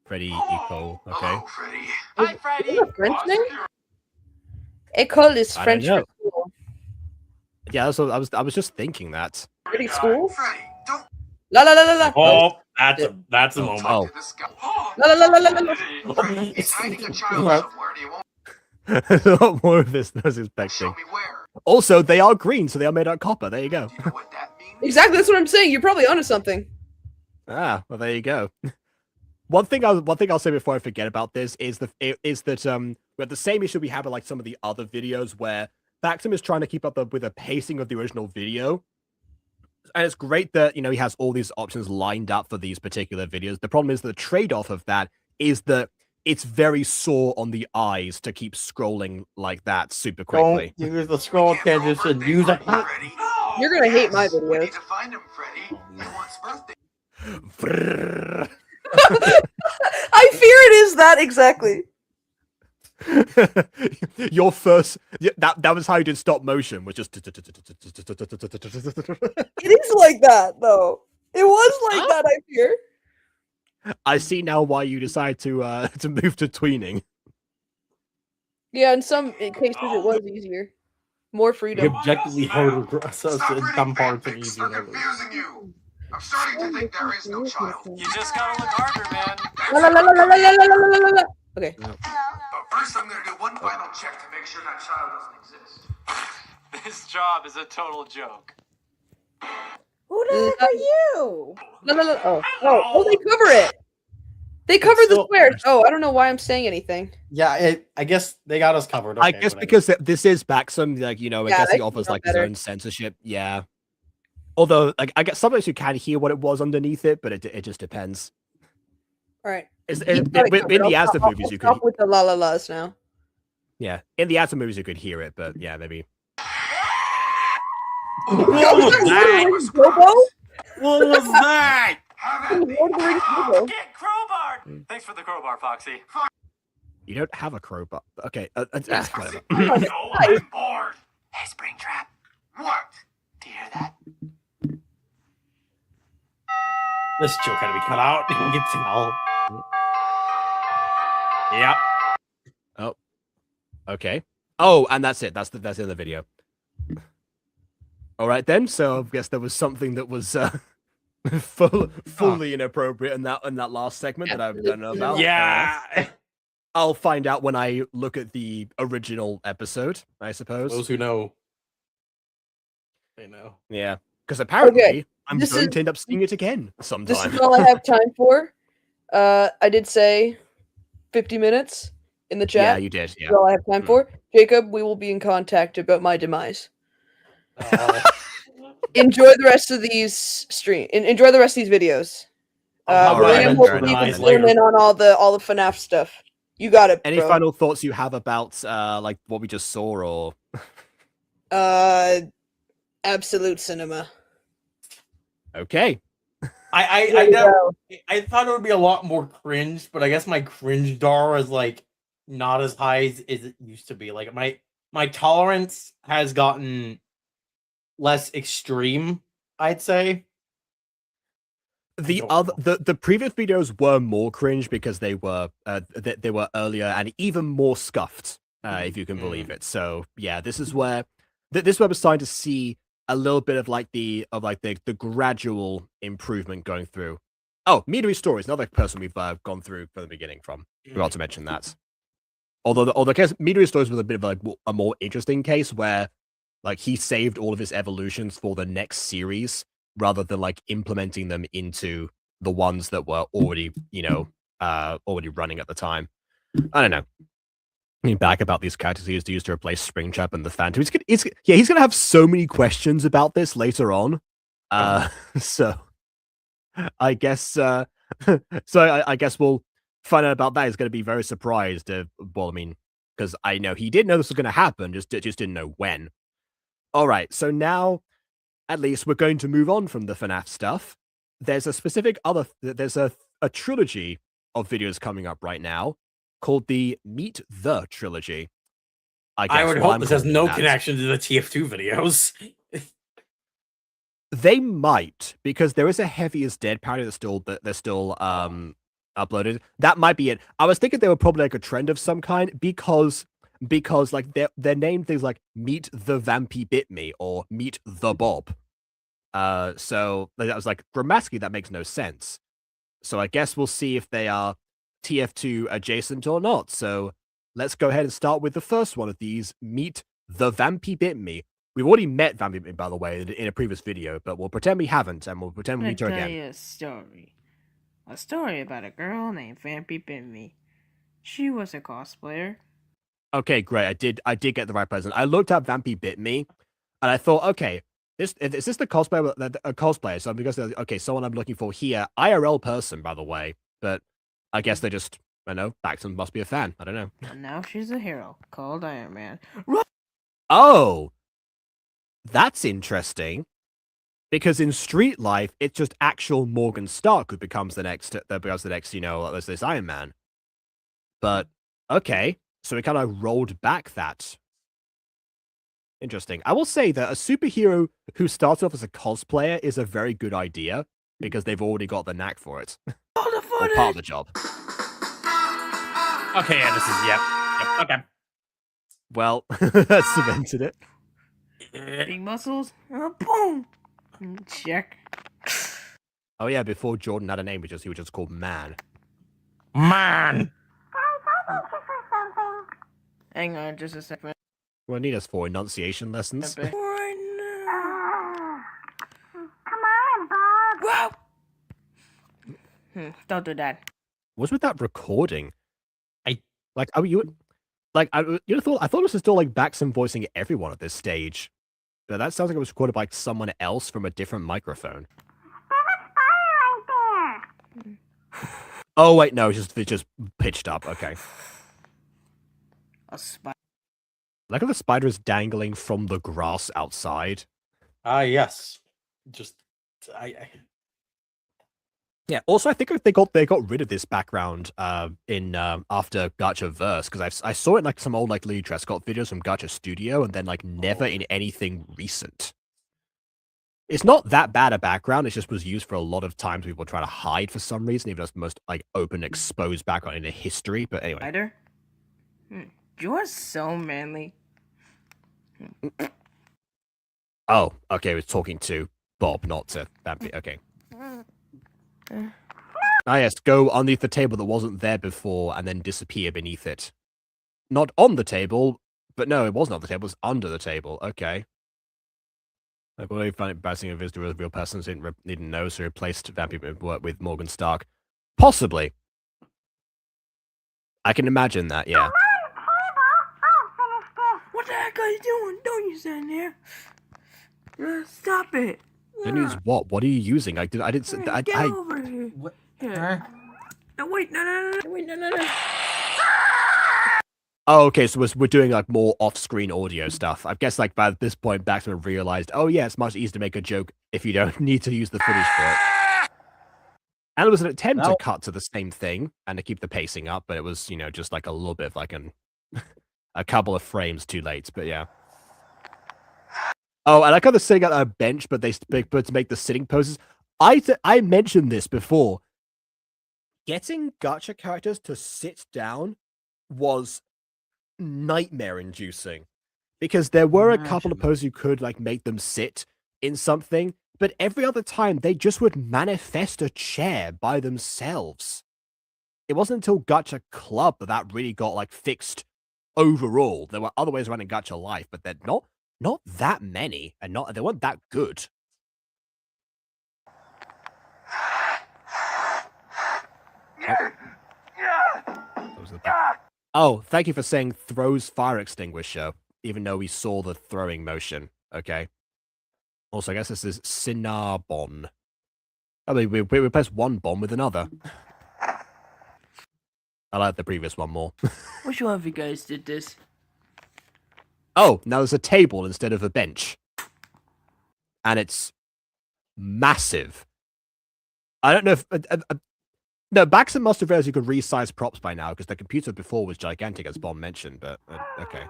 Freddy Eco. Okay. Hello, Freddy. Hi, Freddy. Is that a French name? École is French for school. Yeah, so I was just thinking that. Freddy school? Freddy, don't. La la la la la. Oh, that's a moment. Oh. La la la la la la. Freddy, he's hiding a child somewhere, and he won't A lot more of this than I was expecting. show me where. Also, they are green, so they are made out of copper. There you go. You know what that means? Exactly, that's what I'm saying. You're probably onto something. Ah, well, there you go. One thing I'll say before I forget about this is that we have the same issue we have with like some of the other videos where Baczam is trying to keep up with the pacing of the original video. And it's great that, he has all these options lined up for these particular videos. The problem is the trade-off of that is that it's very sore on the eyes to keep scrolling like that super quickly. Don't use the scroll transition. Use a. You're gonna hate my videos. I fear it is that exactly. Your first that was how you did stop motion, was just It is like that though. It was like that, I fear. I see now why you decide to move to tweening. Yeah, in some cases it was easier. More freedom. Objectively harder process in some parts and easier in others. I'm starting to think there is no child. You just gotta look harder, man. Okay. But first, I'm gonna do one final check to make sure that child doesn't exist. This job is a total joke. Who the heck are you? Oh, they cover it. They cover the still- squares. Oh, I don't know why I'm saying anything. Yeah, I guess they got us covered. I Okay, guess whatever. because this is Baczam, like, you know, I Yeah, guess they he can offers know like his better. own censorship. Yeah. Although, like, I guess sometimes you can hear what it was underneath it, but it just depends. All right. In You've got it the covered. I'll Asda stop- movies, I'll you could stop with the la la las now. yeah, in the Asda movies you could hear it, but yeah, maybe. What was that? Bobo? What was that? Lord of the Rings Bobo. Get crowbarred! Thanks for the crowbar, Foxy. You don't have a crowbar. Okay, whatever. No, I'm bored. Hey, Springtrap. What? Do you hear that? This joke had to be cut out. You can tell. Yep. Oh, okay. Oh, and that's it. That's the end of the video. All right then. So I guess there was something that was fully inappropriate in that last segment that I don't know about. Yeah. I'll find out when I look at the original episode, I suppose. Those who know, they know. Yeah, because apparently I'm this going is- to end up seeing it again This sometime. is all I have time for. I did say 50 minutes in the Yeah, chat. you did. That's Yeah. all I have time for. Jacob, we will be in contact about my demise. Enjoy the rest of these enjoy the rest of these videos. All right, William, fair hopefully you enough. can zoom in on all the FNAF stuff. You got it, Any bro. final thoughts you have about like what we just saw, or Absolute cinema. okay? I thought it would be a lot more cringe, but I guess my cringe dar is like not as high as it used to be. Like my tolerance has gotten less extreme, I'd say. The previous videos were more cringe because they were earlier and even more scuffed, if you can believe it. So yeah, this is where this web is starting to see a little bit of the gradual improvement going through. Oh, Midori Stories, another person we've gone through from the beginning from. We ought to mention that. Although the case Midori Stories was a bit of like a more interesting case where like he saved all of his evolutions for the next series rather than like implementing them into the ones that were already, already running at the time. I don't know. I mean, back about these characters he used to replace Springtrap and the Phantom. He's gonna have so many questions about this later on. So I guess I guess we'll find out about that. He's gonna be very surprised. Because I know he did know this was gonna happen, just didn't know when. All right, so now at least we're going to move on from the FNAF stuff. There's there's a trilogy of videos coming up right now called the Meet the Trilogy. I would hope this has no connection to the TF2 videos. They might, because there is a Heavy is Dead parody that's still uploaded. That might be it. I was thinking they were probably like a trend of some kind because like they're named things like Meet the Vampy Bit Me or Meet the Bob. So that was like grammatically that makes no sense. So I guess we'll see if they are TF2 adjacent or not. So let's go ahead and start with the first one of these. Meet the Vampy Bit Me. We've already met Vampy Bit Me, by the way, in a previous video, but we'll pretend we haven't, and we'll pretend we meet her again. A story about a girl named Vampy Bit Me. She was a cosplayer. Okay, great. I did get the right person. I looked up Vampy Bit Me, and I thought, okay, is this the cosplayer? A cosplayer? So because okay, someone I'm looking for here, IRL person, by the way, but I guess they just I know, Baczam must be a fan. I don't know. And now she's a hero called Iron Man. Oh! That's interesting. Because in Street Life, it's just actual Morgan Stark who becomes the next, you know, there's this Iron Man. But, okay. So it kind of rolled back that. Interesting. I will say that a superhero who starts off as a cosplayer is a very good idea, because they've already got the knack for it. All the Or footage! part of the job. Okay, yeah, this is yep. Okay. Well, that cemented it. Big muscles. Boom. Check. Oh yeah, before Jordan had a name, he was just called Man. Man. Hang on, just a second. Well, need us for enunciation lessons. Come on, Bob. Whoa! Don't do that. What's with that recording? I thought it was still like Baczam voicing everyone at this stage, but that sounds like it was recorded by someone else from a different microphone. Oh wait, no, it's just pitched up. Okay. A spider. Like how the spider is dangling from the grass outside. Yes. Just Yeah. Also, I think they got rid of this background in after Gacha Verse, because I saw it in like some old like Lee Trescott videos from Gacha Studio, and then like never in anything recent. It's not that bad a background. It just was used for a lot of times people trying to hide for some reason, even though it's the most like open, exposed background in the history. But anyway. Spider? You are so manly. Oh, okay. We're talking to Bob, not to that. Okay. Ah, yes. Go underneath the table that wasn't there before, and then disappear beneath it. Not on the table, but no, it wasn't on the table. It was under the table. Okay. I believe find it embarrassing if visitor was a real person didn't know, so replaced vampire work with Morgan Stark. Possibly. I can imagine that. Yeah. What the heck are you doing? Don't you stand there. Stop it. Don't use what? What are you using? I didn't. Get over here. What? Here. No, wait, no. Oh, okay. So we're doing like more off-screen audio stuff. I guess like by this point, Baczam realized, oh yeah, it's much easier to make a joke if you don't need to use the footage for it. And it was an attempt to cut to the same thing and to keep the pacing up, but it was, you know, just like a little bit of like a couple of frames too late. But yeah. Oh, and I kind of sitting at a bench, but to make the sitting poses. I mentioned this before. Getting gacha characters to sit down was nightmare-inducing, because there were a couple of poses you could like make them sit in something, but every other time they just would manifest a chair by themselves. It wasn't until Gacha Club that really got like fixed overall. There were other ways around in Gacha Life, but they're not that many, and they weren't that good. Oh, thank you for saying throws fire extinguisher, even though we saw the throwing motion. Okay. Also, I guess this is Cinnabon. I mean, we replaced one bomb with another. I like the previous one more. Which one of you guys did this? Oh, now there's a table instead of a bench. And it's massive. I don't know if... no, Baczam must have realized you could resize props by now, because the computer before was gigantic, as Bond mentioned, but okay.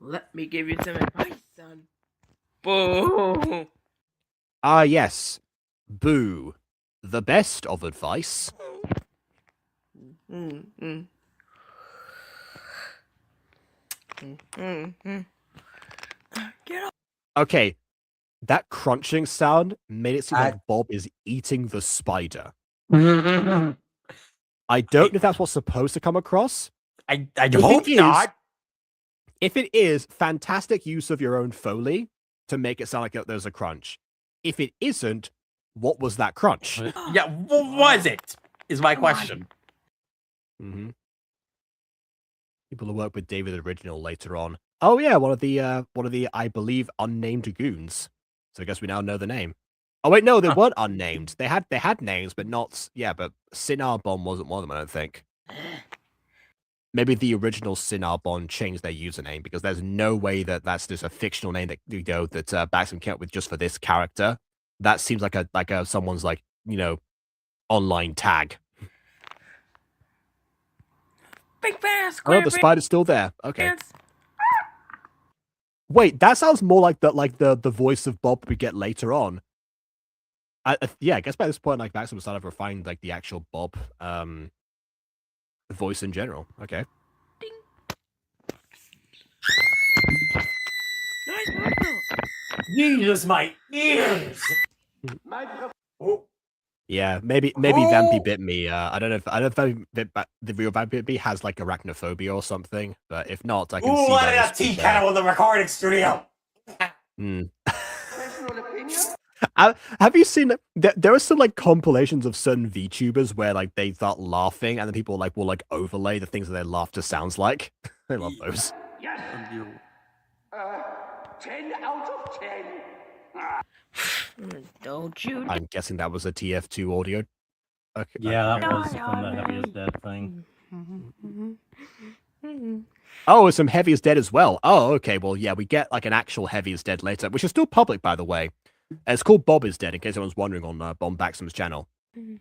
Let me give you some advice, son. Boo! Ah, yes. Boo. The best of advice. Get up. Okay. That crunching sound made it seem like Bob is eating the spider. I don't know if that's what's supposed to come across. I hope not. If it is, fantastic use of your own Foley to make it sound like there's a crunch. If it isn't, what was that crunch? Yeah, what was it? Is my question. Mm-hmm. People who work with David Original later on. Oh yeah, one of the I believe unnamed goons. So I guess we now know the name. Oh wait, no, they weren't unnamed. They had names, but not but Cinnabon wasn't one of them, I don't think. Maybe the original Cinnarbon changed their username because there's no way that that's just a fictional name that that Baczam came up with just for this character. That seems like a someone's like online tag. Big bear, Oh, square the bear, spider's still there. Okay. dance. Wait, that sounds more like the voice of Bob we get later on. Yeah, I guess by this point, like Baczam was started refining like the actual Bob voice in general. Okay. Nice Michael. Jesus, my ears. Oh. Yeah, maybe Vampy bit me. I don't know if the real Vampy bit me has like arachnophobia or something. But if not, I can see Let that it tea kettle in the recording studio. Have you seen there are some like compilations of certain VTubers where like they start laughing and then people like will like overlay the things that their laughter sounds like. I love those. Yes. 10 out of 10. Don't you? I'm guessing that was a TF2 audio. Okay. Yeah, that was from the Heaviest Dead thing. Oh, some Heavy is Dead as well. Oh, okay. Well, yeah, we get like an actual Heavy is Dead later, which is still public, by the way. It's called Bob is Dead, in case anyone's wondering on Bomb Baczam's channel. It's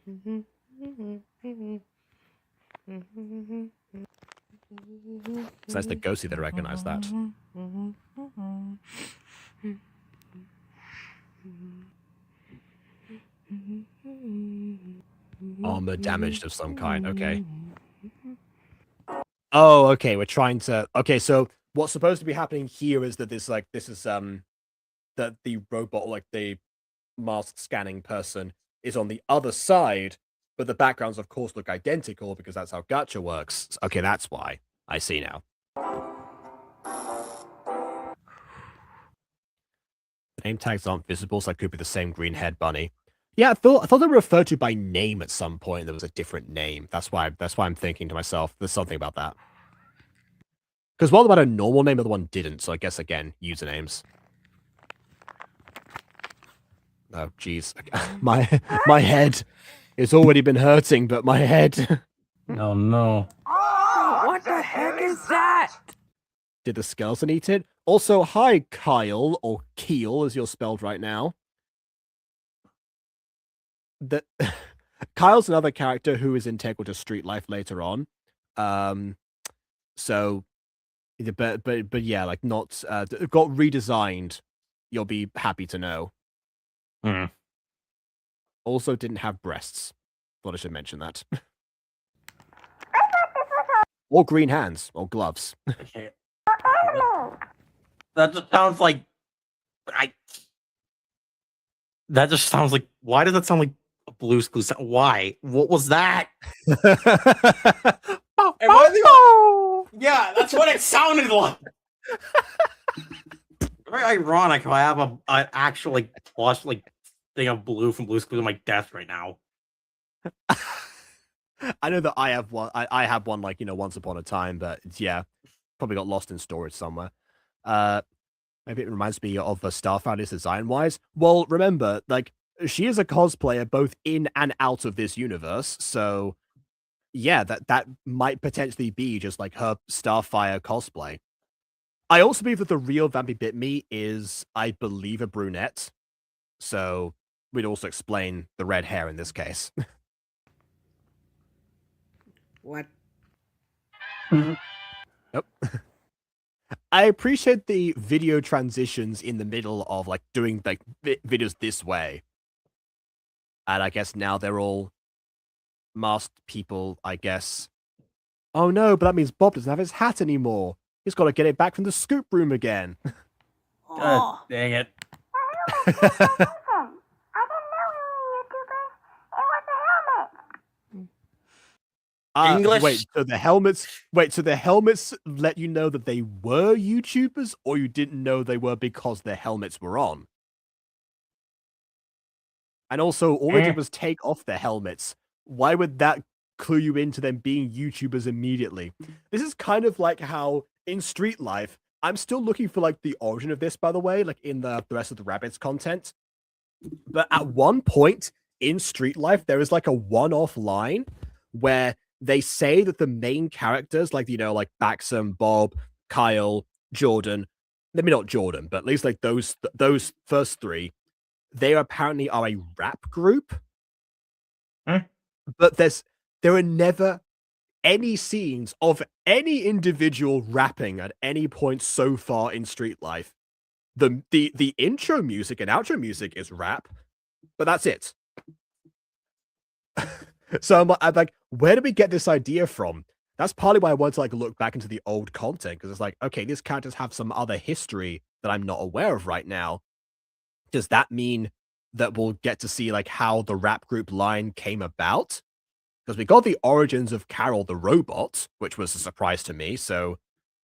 nice to Ghosty that recognize that. Armor damaged of some kind. Okay. Oh, okay. We're trying to. Okay, so what's supposed to be happening here is that this is that the robot, like the mask scanning person, is on the other side, but the backgrounds, of course, look identical because that's how Gacha works. Okay, that's why. I see now. The name tags aren't visible, so it could be the same green head bunny. Yeah, I thought they were referred to by name at some point. There was a different name. That's why I'm thinking to myself, there's something about that. Because one about a normal name, the other one didn't. So I guess again, usernames. Oh, jeez. My head. It's already been hurting, but my head. Oh no. Oh, what the heck is that? Did the skeleton eat it? Also, hi, Kyle, or Keel, as you're spelled right now. Kyle's another character who is integral to Street Life later on. So, but yeah, like not got redesigned. You'll be happy to know. Also, didn't have breasts. Thought I should mention that. Or green hands, or gloves. Okay. That just sounds like That just sounds like. Why does that sound like a Blue's Clues? Why? What was that? Am I the Yeah, that's what it sounded like. Very ironic how I have an actual like plush like thing of Blue from Blue's Clues on my desk right now. I know that I have one. I have one like once upon a time, but yeah, probably got lost in storage somewhere. Maybe it reminds me of the Starfighters design wise. Well, remember, like she is a cosplayer both in and out of this universe, so yeah, that might potentially be just like her Starfire cosplay. I also believe that the real Vampy Bit Me is, I believe, a brunette. So we'd also explain the red hair in this case. What? Yep. I appreciate the video transitions in the middle of like doing like videos this way. And I guess now they're all masked people, I guess. Oh no, but that means Bob doesn't have his hat anymore. He's got to get it back from the scoop room again. God dang it. English? So the helmets let you know that they were YouTubers, or you didn't know they were because their helmets were on? And also, all they did was take off their helmets. Why would that clue you into them being YouTubers immediately? This is kind of like how in Street Life, I'm still looking for like the origin of this, by the way, like in the rest of the Rabbids content. But at one point in Street Life, there is like a one-off line where they say that the main characters, like, you know, like Baczam, Bob, Kyle, Jordan, maybe not Jordan, but at least like those first three, they apparently are a rap group. But there are never any scenes of any individual rapping at any point so far in Street Life. The intro music and outro music is rap, but that's it. So I'm like, where did we get this idea from? That's partly why I wanted to like look back into the old content, because it's like, okay, these characters have some other history that I'm not aware of right now. Does that mean that we'll get to see like how the rap group line came about? Because we got the origins of Carol the robot, which was a surprise to me. So,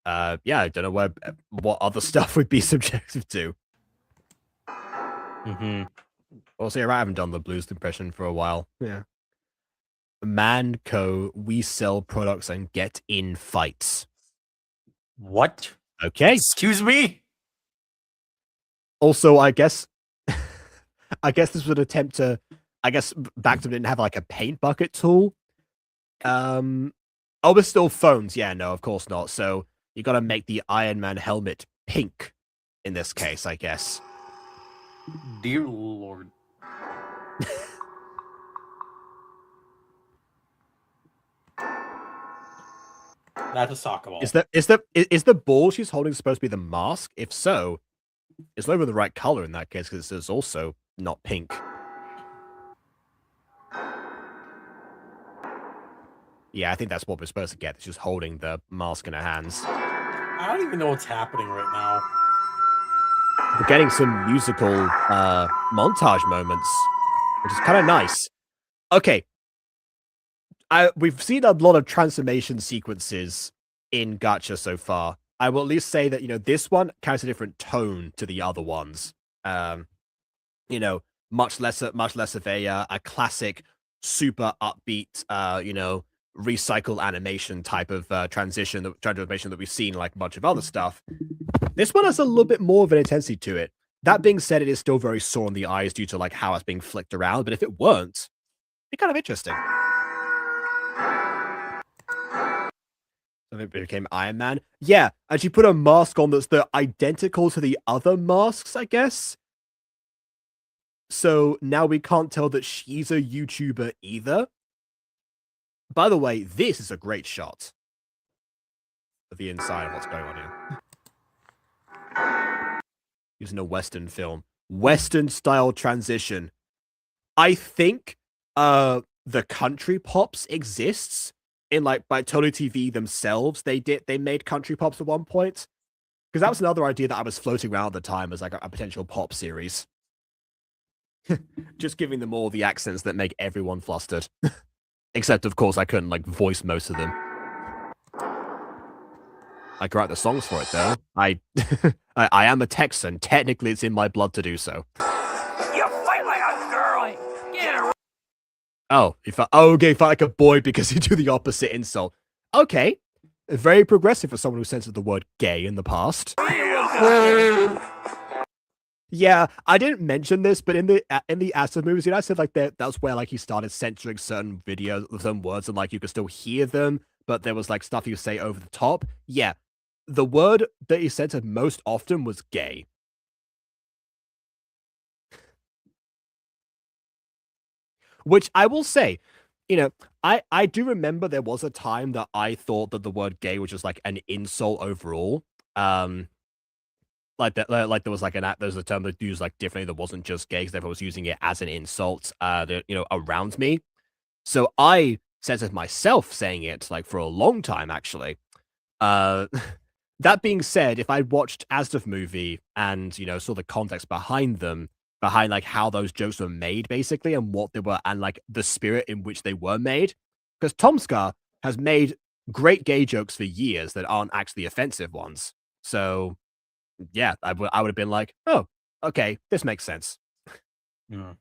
yeah, I don't know what other stuff would be subjective to. Also, yeah, I haven't done the blues impression for a while. Yeah. Manco, we sell products and get in fights. What? Okay. Excuse me? Also, I guess this was an attempt to, I guess Baczam didn't have like a paint bucket tool. Oh, it's still phones. Yeah, no, of course not. So you got to make the Iron Man helmet pink in this case, I guess. Dear Lord. That's a soccer ball. Is the ball she's holding supposed to be the mask? If so, it's not even the right color in that case, because it's also not pink. Yeah, I think that's what we're supposed to get. She's holding the mask in her hands. I don't even know what's happening right now. We're getting some musical montage moments, which is kind of nice. Okay. We've seen a lot of transformation sequences in Gacha so far. I will at least say that, you know, this one carries a different tone to the other ones. You know, much less of a classic, super upbeat, you know, recycle animation type of transformation that we've seen like a bunch of other stuff. This one has a little bit more of an intensity to it. That being said, it is still very sore on the eyes due to like how it's being flicked around. But if it weren't, it'd be kind of interesting. So it became Iron Man. Yeah, and she put a mask on that's identical to the other masks, I guess. So now we can't tell that she's a YouTuber either. By the way, this is a great shot of the inside of what's going on here. Using a Western film. Western style transition. I think the country pops exists in like by Tolu TV themselves. They made country pops at one point. Because that was another idea that I was floating around at the time as like a potential pop series. Just giving them all the accents that make everyone flustered. Except, of course, I couldn't, like, voice most of them. I could write the songs for it, though. I am a Texan. Technically, it's in my blood to do so. You fight like a girl! Get her! Oh, okay, you fight like a boy because you do the opposite insult. Okay. Very progressive for someone who censored the word gay in the past. Yeah, I didn't mention this, but in the Asta movies, you know, I said like that's where like he started censoring certain videos, certain words, and like you could still hear them, but there was like stuff you say over the top. Yeah, the word that he censored most often was gay. Which I will say, you know, I do remember there was a time that I thought that the word gay was just like an insult overall. Like that, like there was like there was a term that used like differently that wasn't just gay because everyone was using it as an insult, you know, around me. So I censored myself saying it like for a long time actually. That being said, if I watched Asdaf movie and you know saw the context behind them, behind like how those jokes were made basically and what they were and like the spirit in which they were made, because Tomska has made great gay jokes for years that aren't actually offensive ones. So. Yeah, I would have been like, oh, okay, this makes sense. Yeah.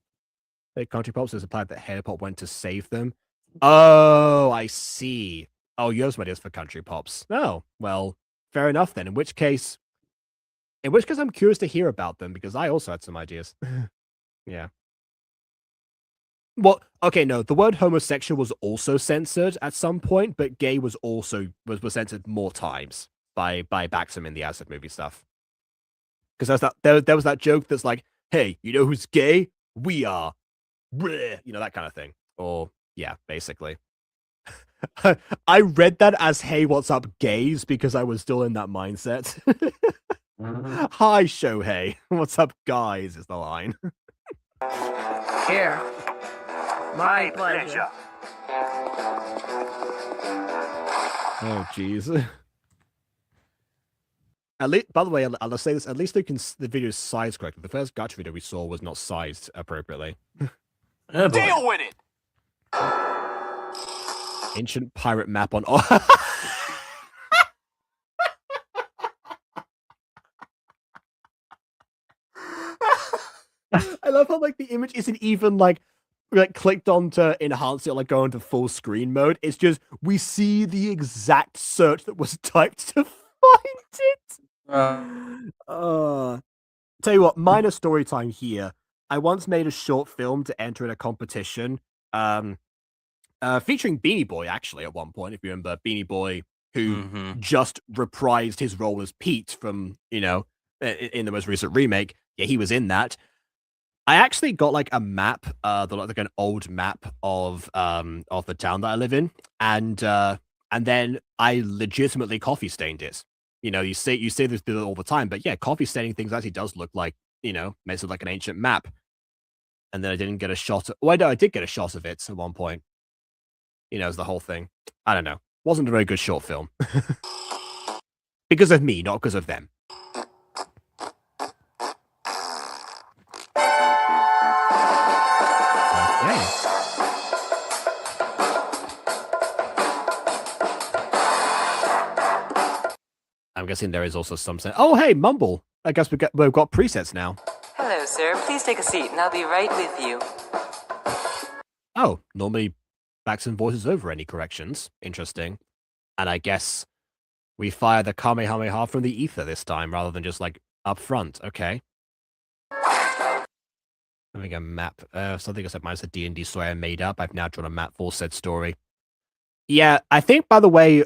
The country pops is implied that hair pop went to save them. Oh, I see. Oh, you have some ideas for country pops. Oh, well, fair enough then. In which case, I'm curious to hear about them because I also had some ideas. Yeah. Well, okay, no, the word homosexual was also censored at some point, but gay was also was censored more times by Baczam in the Acid movie stuff. Because there was that joke that's like, hey, you know who's gay? We are. Bleh, you know, that kind of thing. Or yeah, basically. I read that as hey, what's up, gays, because I was still in that mindset. Hi, Shohei. What's up, guys, is the line. Here. My pleasure. Oh, jeez. At least, by the way, I'll say this. At least the video is sized correctly. The first Gacha video we saw was not sized appropriately. Deal with it. Ancient pirate map on. I love how like the image isn't even like clicked on to enhance it, or, like go into full screen mode. It's just we see the exact search that was typed to find it. Tell you what, minor story time here. I once made a short film to enter in a competition, featuring Beanie Boy, actually, at one point, if you remember Beanie Boy, who just reprised his role as Pete from, you know, in the most recent remake. Yeah, he was in that. I actually got like a map, like an old map of the town that I live in, and then I legitimately coffee stained it. You know, you say this all the time, but yeah, coffee staining things actually does look like, you know, makes it like an ancient map. And then I didn't get a shot. Well, no, I did get a shot of it at one point. You know, as the whole thing. I don't know. Wasn't a very good short film. Because of me, not because of them. Okay. I'm guessing there is also some sense. Oh, hey, Mumble. I guess we've got presets now. Hello, sir. Please take a seat, and I'll be right with you. Oh, normally Baczam voices over any corrections. Interesting. And I guess we fire the Kamehameha from the ether this time, rather than just, like, up front. Okay. Having a map. Something I said minus the D&D story I made up. I've now drawn a map for said story. Yeah, I think, by the way,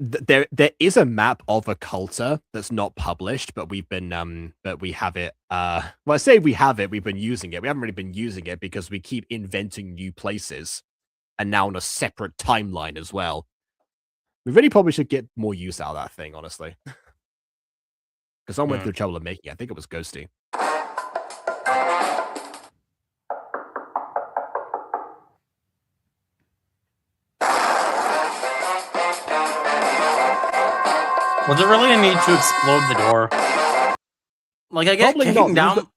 there is a map of a culter that's not published, but we have it. Well, I say we have it. We've been using it. We haven't really been using it because we keep inventing new places, and now on a separate timeline as well. We really probably should get more use out of that thing, honestly. Because someone went through the trouble of making it. I think it was Ghosty. Was there really a need to explode the door? Like, I get Probably kicking not. down.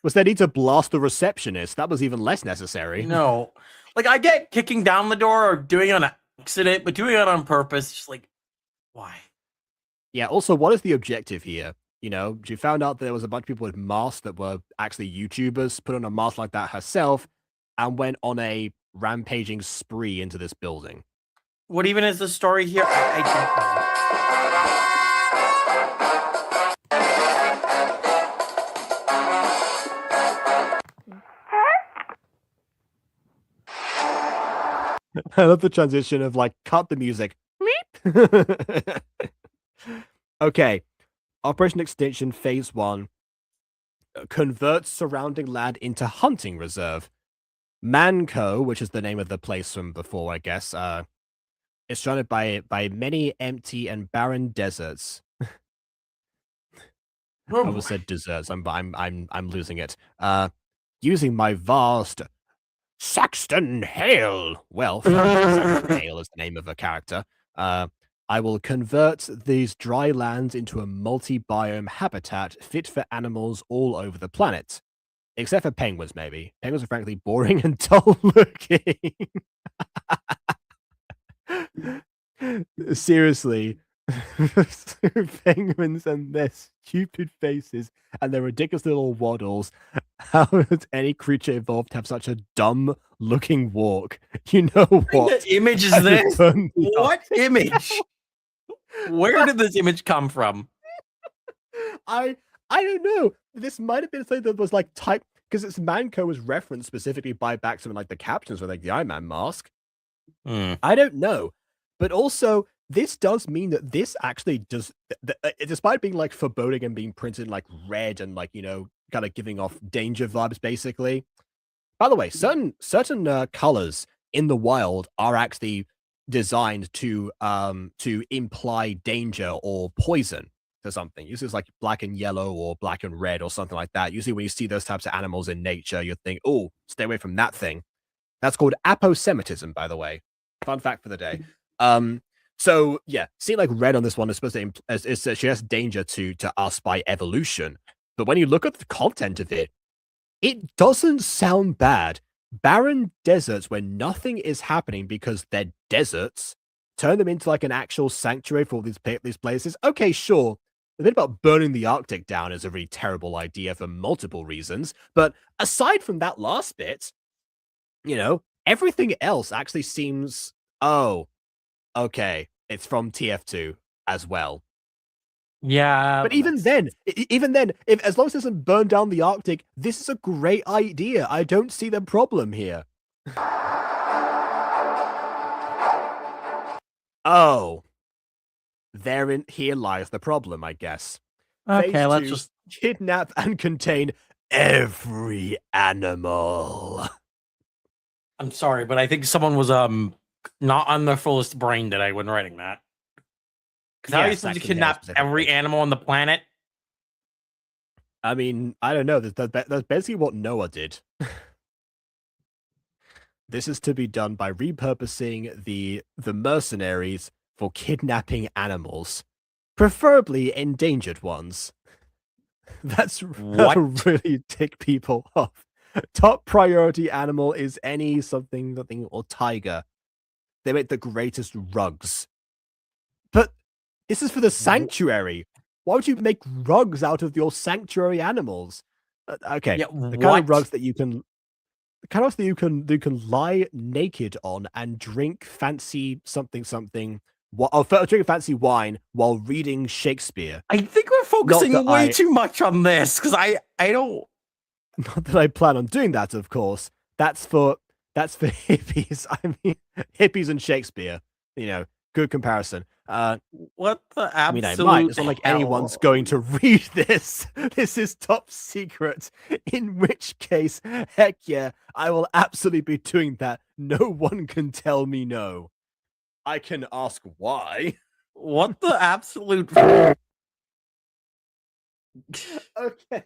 Was there need to blast the receptionist? That was even less necessary. No. Like, I get kicking down the door or doing it on accident, but doing it on purpose, just like, why? Yeah, also, what is the objective here? You know, she found out there was a bunch of people with masks that were actually YouTubers, put on a mask like that herself, and went on a rampaging spree into this building. What even is the story here? I don't know. I love the transition of like, cut the music. Meep. Okay. Operation Extinction Phase 1. Converts surrounding land into hunting reserve. Manco, which is the name of the place from before, I guess, is surrounded by many empty and barren deserts. I almost said deserts. I'm losing it. Using my vast Saxton Hale wealth. Saxton Hale is the name of a character. I will convert these dry lands into a multi-biome habitat fit for animals all over the planet. Except for penguins, maybe. Penguins are frankly boring and dull looking. Seriously. Penguins and their stupid faces and their ridiculous little waddles. How does any creature evolve to have such a dumb looking walk? You know what? What image is this? What image? Where did this image come from? I don't know. This might have been something that was like typed. because its Manco was referenced specifically by Baczam in like the captions with like the Iron Man mask. I don't know, but also this does mean that this actually does, despite being like foreboding and being printed in like red and like kind of giving off danger vibes, basically. By the way, certain colors in the wild are actually designed to imply danger or poison to something. Usually it's like black and yellow or black and red or something like that. Usually when you see those types of animals in nature, you think, oh, stay away from that thing. That's called aposematism, by the way. Fun fact for the day. So yeah, seeing like red on this one is supposed to suggest danger to us by evolution. But when you look at the content of it, it doesn't sound bad. Barren deserts where nothing is happening because they're deserts, turn them into like an actual sanctuary for all these places. Okay, sure. The bit about burning the Arctic down is a really terrible idea for multiple reasons. But aside from that last bit, everything else actually seems, oh, okay, it's from TF2 as well. Yeah, but even then, if as long as it doesn't burn down the Arctic, this is a great idea. I don't see the problem here. Oh, here lies the problem, I guess. Okay, Phase let's 2, just kidnap and contain every animal. I'm sorry, but I think someone was not on their fullest brain today when writing that. Because how are you supposed to kidnap every animal on the planet? I mean, I don't know. That's basically what Noah did. This is to be done by repurposing the mercenaries for kidnapping animals, preferably endangered ones. That'll really tick people off. Top priority animal is any something or tiger. They make the greatest rugs. But this is for the sanctuary. Why would you make rugs out of your sanctuary animals? Okay, Yeah, the kind of rugs that you can lie naked on and drink fancy something. Drink fancy wine while reading Shakespeare. I think we're focusing way too much on this because I don't. Not that I plan on doing that, of course. That's for hippies. I mean, hippies and Shakespeare. Good comparison. What the absolute I mean, I might. It's not like anyone's going to read this. This is top secret. In which case, heck yeah, I will absolutely be doing that. No one can tell me no. I can ask why. What the absolute? Okay.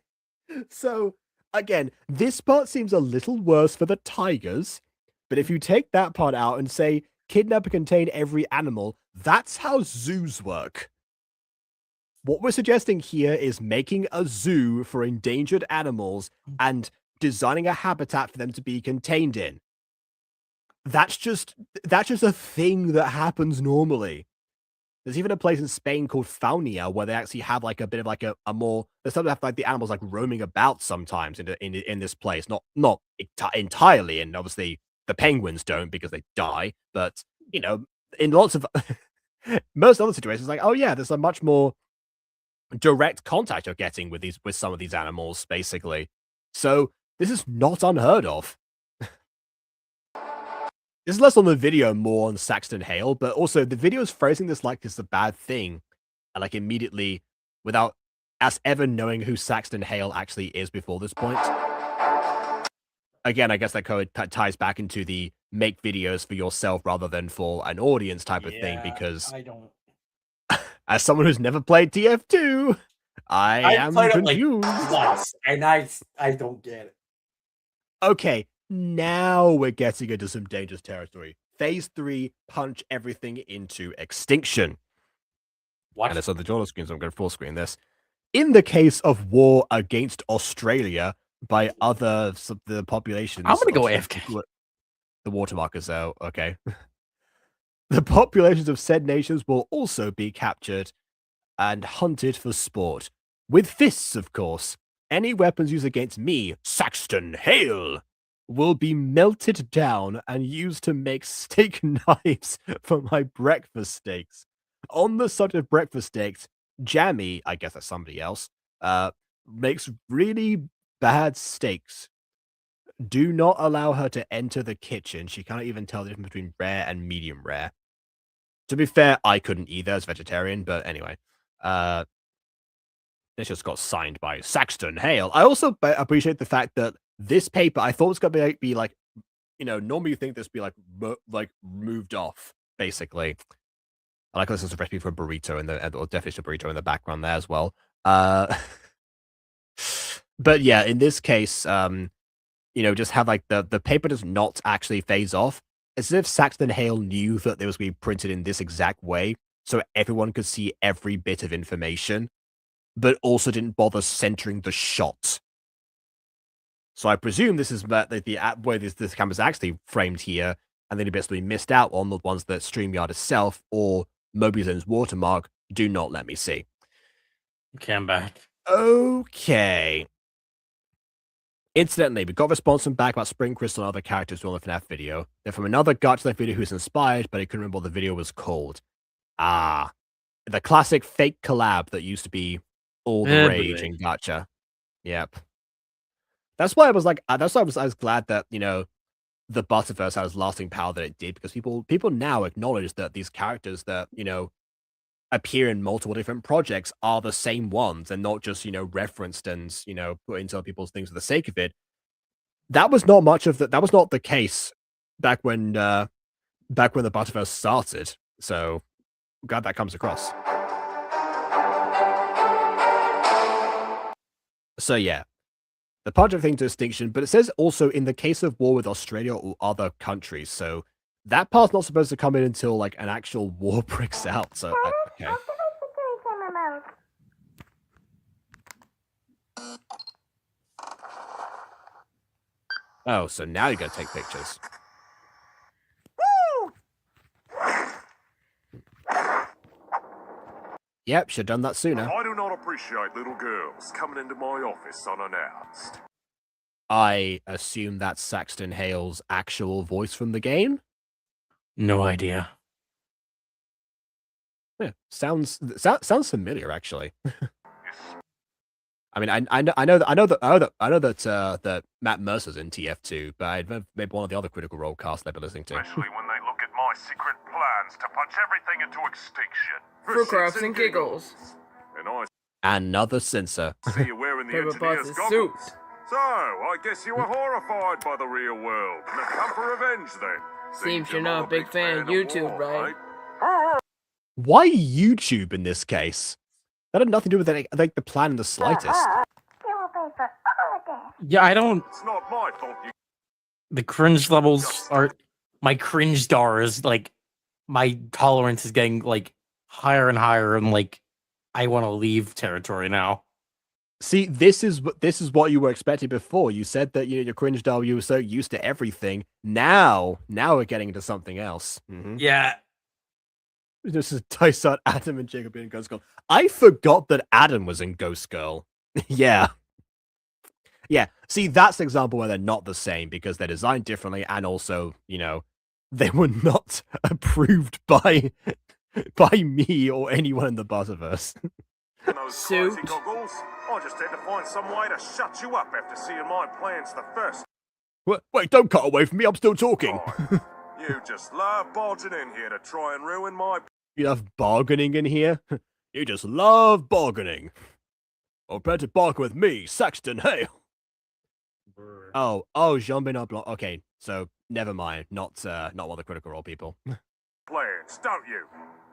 So, again, this part seems a little worse for the tigers, but if you take that part out and say, kidnap and contain every animal, that's how zoos work. What we're suggesting here is making a zoo for endangered animals and designing a habitat for them to be contained in. That's just a thing that happens normally. There's even a place in Spain called Faunia where they actually have like a bit of like a more. There's something like the animals like roaming about sometimes in this place. Not entirely, and obviously the penguins don't because they die. But in lots of most other situations, like there's a much more direct contact you're getting with some of these animals, basically. So this is not unheard of. This is less on the video, more on Saxton Hale, but also the video is phrasing this like it's a bad thing, and like immediately, without us ever knowing who Saxton Hale actually is before this point. Again, I guess that code ties back into the make videos for yourself rather than for an audience type of thing, because I don't. As someone who's never played TF2, I am confused. And I don't get it. Okay, now we're getting into some dangerous territory. Phase 3, punch everything into extinction. What? And it's on the journal screen, so I'm going to full screen this. In the case of war against Australia by the populations... I'm going to go AFK. The watermark is out. Okay. The populations of said nations will also be captured and hunted for sport. With fists, of course. Any weapons used against me, Saxton Hale, will be melted down and used to make steak knives for my breakfast steaks. On the subject of breakfast steaks, Jammy, I guess that's somebody else, makes really bad steaks. Do not allow her to enter the kitchen. She cannot even tell the difference between rare and medium rare. To be fair, I couldn't either as a vegetarian, but anyway. This just got signed by Saxton Hale. I also appreciate the fact that this paper, I thought was going to be like, normally you think this would be like moved off, basically. I like this as a recipe for a burrito or definition of burrito in the background there as well. But yeah, in this case, just have like the paper does not actually phase off. As if Saxton Hale knew that it was going to be printed in this exact way, so everyone could see every bit of information, but also didn't bother centering the shot. So I presume this is the way this camera is actually framed here, and then he basically missed out on the ones that StreamYard itself or Mobizen's watermark do not let me see. Okay, I'm back. Okay. Incidentally, we got a response from back about Spring Crystal and other characters on the FNAF video. They're from another Gacha video who's inspired, but I couldn't remember what the video was called. The classic fake collab that used to be all the rage in Gacha. Yep. That's why I was like, I was glad that, the Butterverse had as lasting power that it did, because people now acknowledge that these characters that, appear in multiple different projects are the same ones and not just, referenced and, put into people's things for the sake of it. That was not the case back when the Butterverse started. So I'm glad that comes across. So yeah, the project thing to distinction, but it says also in the case of war with Australia or other countries. So that part's not supposed to come in until like an actual war breaks out. So okay. Oh, so now you gotta take pictures. Yep, should have done that sooner. I do not appreciate little girls coming into my office unannounced. I assume that's Saxton Hale's actual voice from the game. No idea. Yeah, sounds familiar actually. I mean, I know that Matt Mercer's in TF2, but I'd maybe one of the other Critical Role casts they've been listening to. Especially when they look at my secret plans to punch everything into extinction. For crafts and giggles. And I Another censor. see you wearing the engineer's goggles. So, I guess you were horrified by the real world and have come for revenge then. Seems you're not a big fan of YouTube, right? Why YouTube in this case? That had nothing to do with like the plan in the slightest. Yeah, I don't. It's not my fault you... The cringe levels are. My cringe star is like. My tolerance is getting like higher and higher, and like I want to leave territory now. See, this is what you were expecting before. You said that your cringe style, you were so used to everything. Now we're getting into something else. Mm-hmm. Yeah. This is Dysart, Adam, and Jacob in Ghost Girl. I forgot that Adam was in Ghost Girl. Yeah. Yeah. See, that's an example where they're not the same because they're designed differently, and also, they were not approved by me or anyone in the Butterverse. Suit. Goggles. I just had to find some way to shut you up after seeing my plans the first. Wait, don't cut away from me. I'm still talking. You just love barging in here to try and ruin my... You love bargaining in here? You just love bargaining. Or better bargain with me, Saxton Hale. Oh, Jean-Benoit Blanc. Okay, so never mind. Not one of the Critical Role people. Plans, don't you?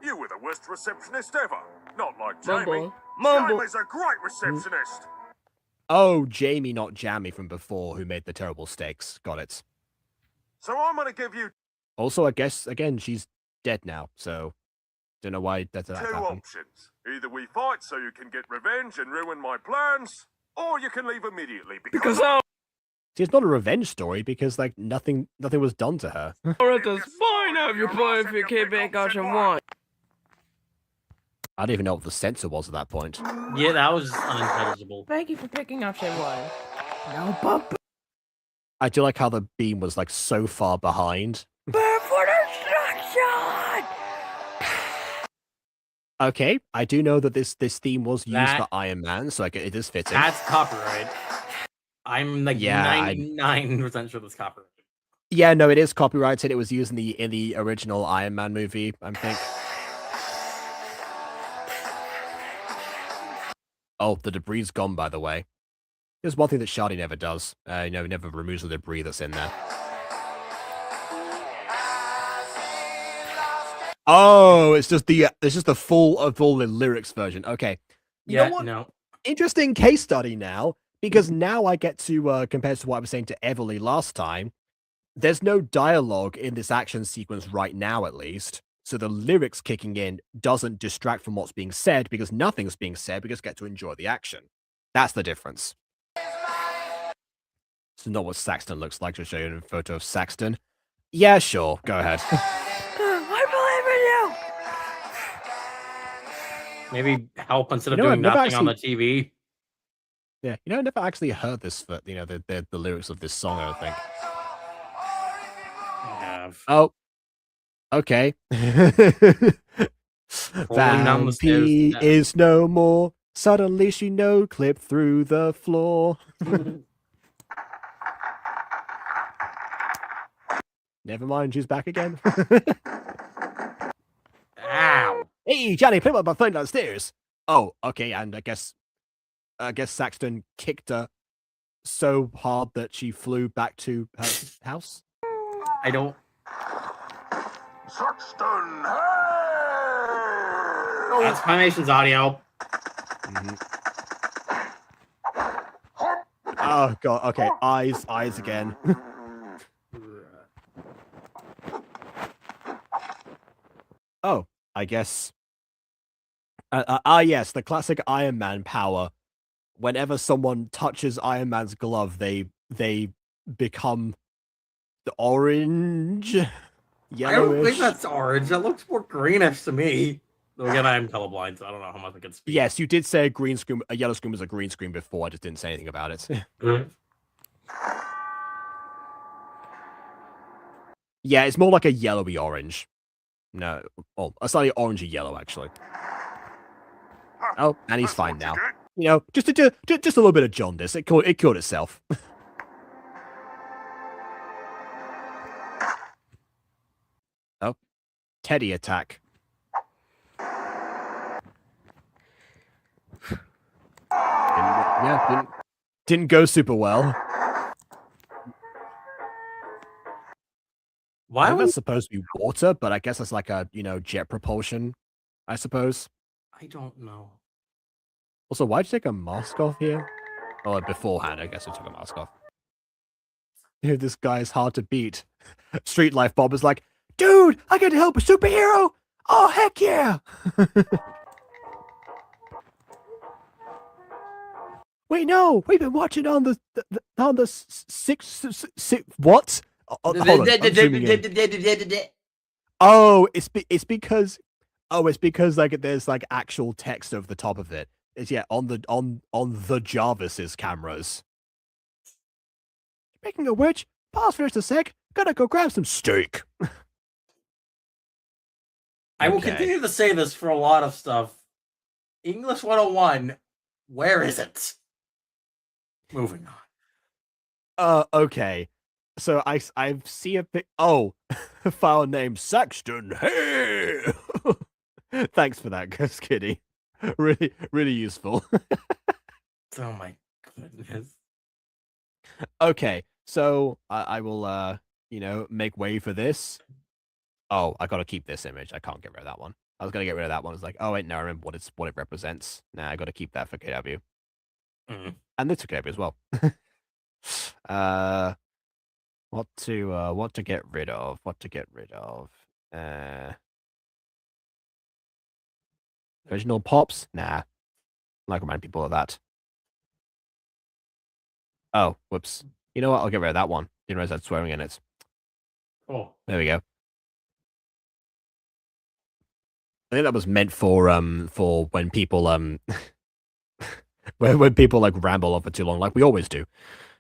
You were the worst receptionist ever. Not like Jamie. Mumble. Jamie's a great receptionist. Oh, Jamie, not Jamie from before, who made the terrible steaks. Got it. So I'm gonna give you... Also, I guess, again, she's dead now, so don't know why that two happened. options. Either we fight so you can get revenge and ruin my plans, or you can leave immediately because See, it's not a revenge story because, like, nothing was done to her. Alright, that's fine. Have your plan if you came back out and won. I don't even know what the censor was at that point. Yeah, that was unintelligible. Thank you for picking option one. No bump. I do like how the beam was, like, so far behind. Barefoot instruction! Okay, I do know that this theme was used for Iron Man, so it is fitting. That's copyright. I'm like Yeah, 99% sure that's copyrighted. Yeah, no, it is copyrighted. It was used in the original Iron Man movie, I think. Oh, the debris gone, by the way. Here's one thing that Shardy never does. You know, he never removes the debris that's in there. Oh, it's just the full lyrics version. Okay. You know what? No. Interesting case study now, because now I get to compared to what I was saying to Everly last time. There's no dialogue in this action sequence right now, at least. So the lyrics kicking in doesn't distract from what's being said because nothing's being said. We just get to enjoy the action. That's the difference. This is not what Saxton looks like. To show you a photo of Saxton. Yeah, sure. Go ahead. I believe in you. Maybe help instead of You know, doing I've never nothing on the TV. Yeah, you know, I never actually heard this, you know, the lyrics of this song, I don't think. Oh, okay. Falling down the stairs. Vampy is no more. Suddenly she no clip through the floor. Never mind, she's back again. Ow! Hey, Johnny, play with my phone downstairs. Oh, okay, and I guess Saxton kicked her so hard that she flew back to her house. I don't. Saxton, hey! That's Climation's audio. Oh god, okay, eyes again. Oh, I guess. Yes, the classic Iron Man power. Whenever someone touches Iron Man's glove, they become the orange, yellowish. I don't think that's orange. That looks more greenish to me. Though again, I am colorblind, so I don't know how much I can speak. Yes, you did say a yellow screen was a green screen before. I just didn't say anything about it. Yeah, it's more like a yellowy orange. No, oh, a slightly orangey yellow actually. Oh, and he's fine now. You know, just a little bit of jaundice. It cured itself. Oh, Teddy attack. Didn't go super well. Why was was supposed to be water? But I guess it's like a jet propulsion. I suppose. I don't know. Also, why'd you take a mask off here? Oh, beforehand, I guess I took a mask off. Dude, this guy's hard to beat. Street Life Bob is like, dude, I can help a superhero. Oh, heck yeah. Wait, no, we've been watching on the six what? Hold on, I'm zooming in. Oh, it's because like there's like actual text over the top of it. It's on the Jarvis's cameras. Speaking of which, pause for just a sec. Gotta go grab some steak. I will continue to say this for a lot of stuff. English 101, where is it? Moving on. Okay. So I see a pic. Oh, file name Saxton. Hey, thanks for that, Ghost Kitty. Really useful. Oh my goodness. Okay, so I will make way for this. Oh, I gotta keep this image. I can't get rid of that one. I was gonna get rid of that one. It's like, oh wait, no, I remember what it represents. Nah, I gotta keep that for KW. And this for KW as well. What to get rid of? What to get rid of? Original pops? Nah. Like remind people of that. Oh, whoops. You know what? I'll get rid of that one. Didn't realize I had swearing in it. Oh. There we go. I think that was meant for when people when people like ramble on for too long, like we always do.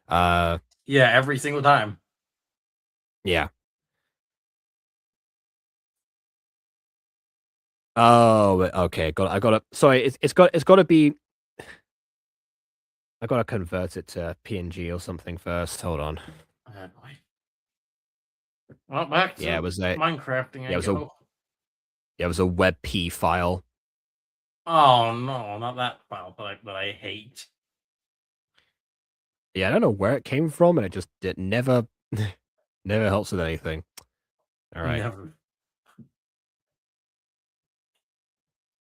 Yeah, every single time. Yeah. Oh, okay. I got it. Sorry, it's got to be. I gotta convert it to PNG or something first. Hold on. Well, back to Yeah, it was a Minecrafting. yeah, it was a WebP file. Oh no, not that file that I hate. Yeah, I don't know where it came from, and it never never helps with anything. All right. Never.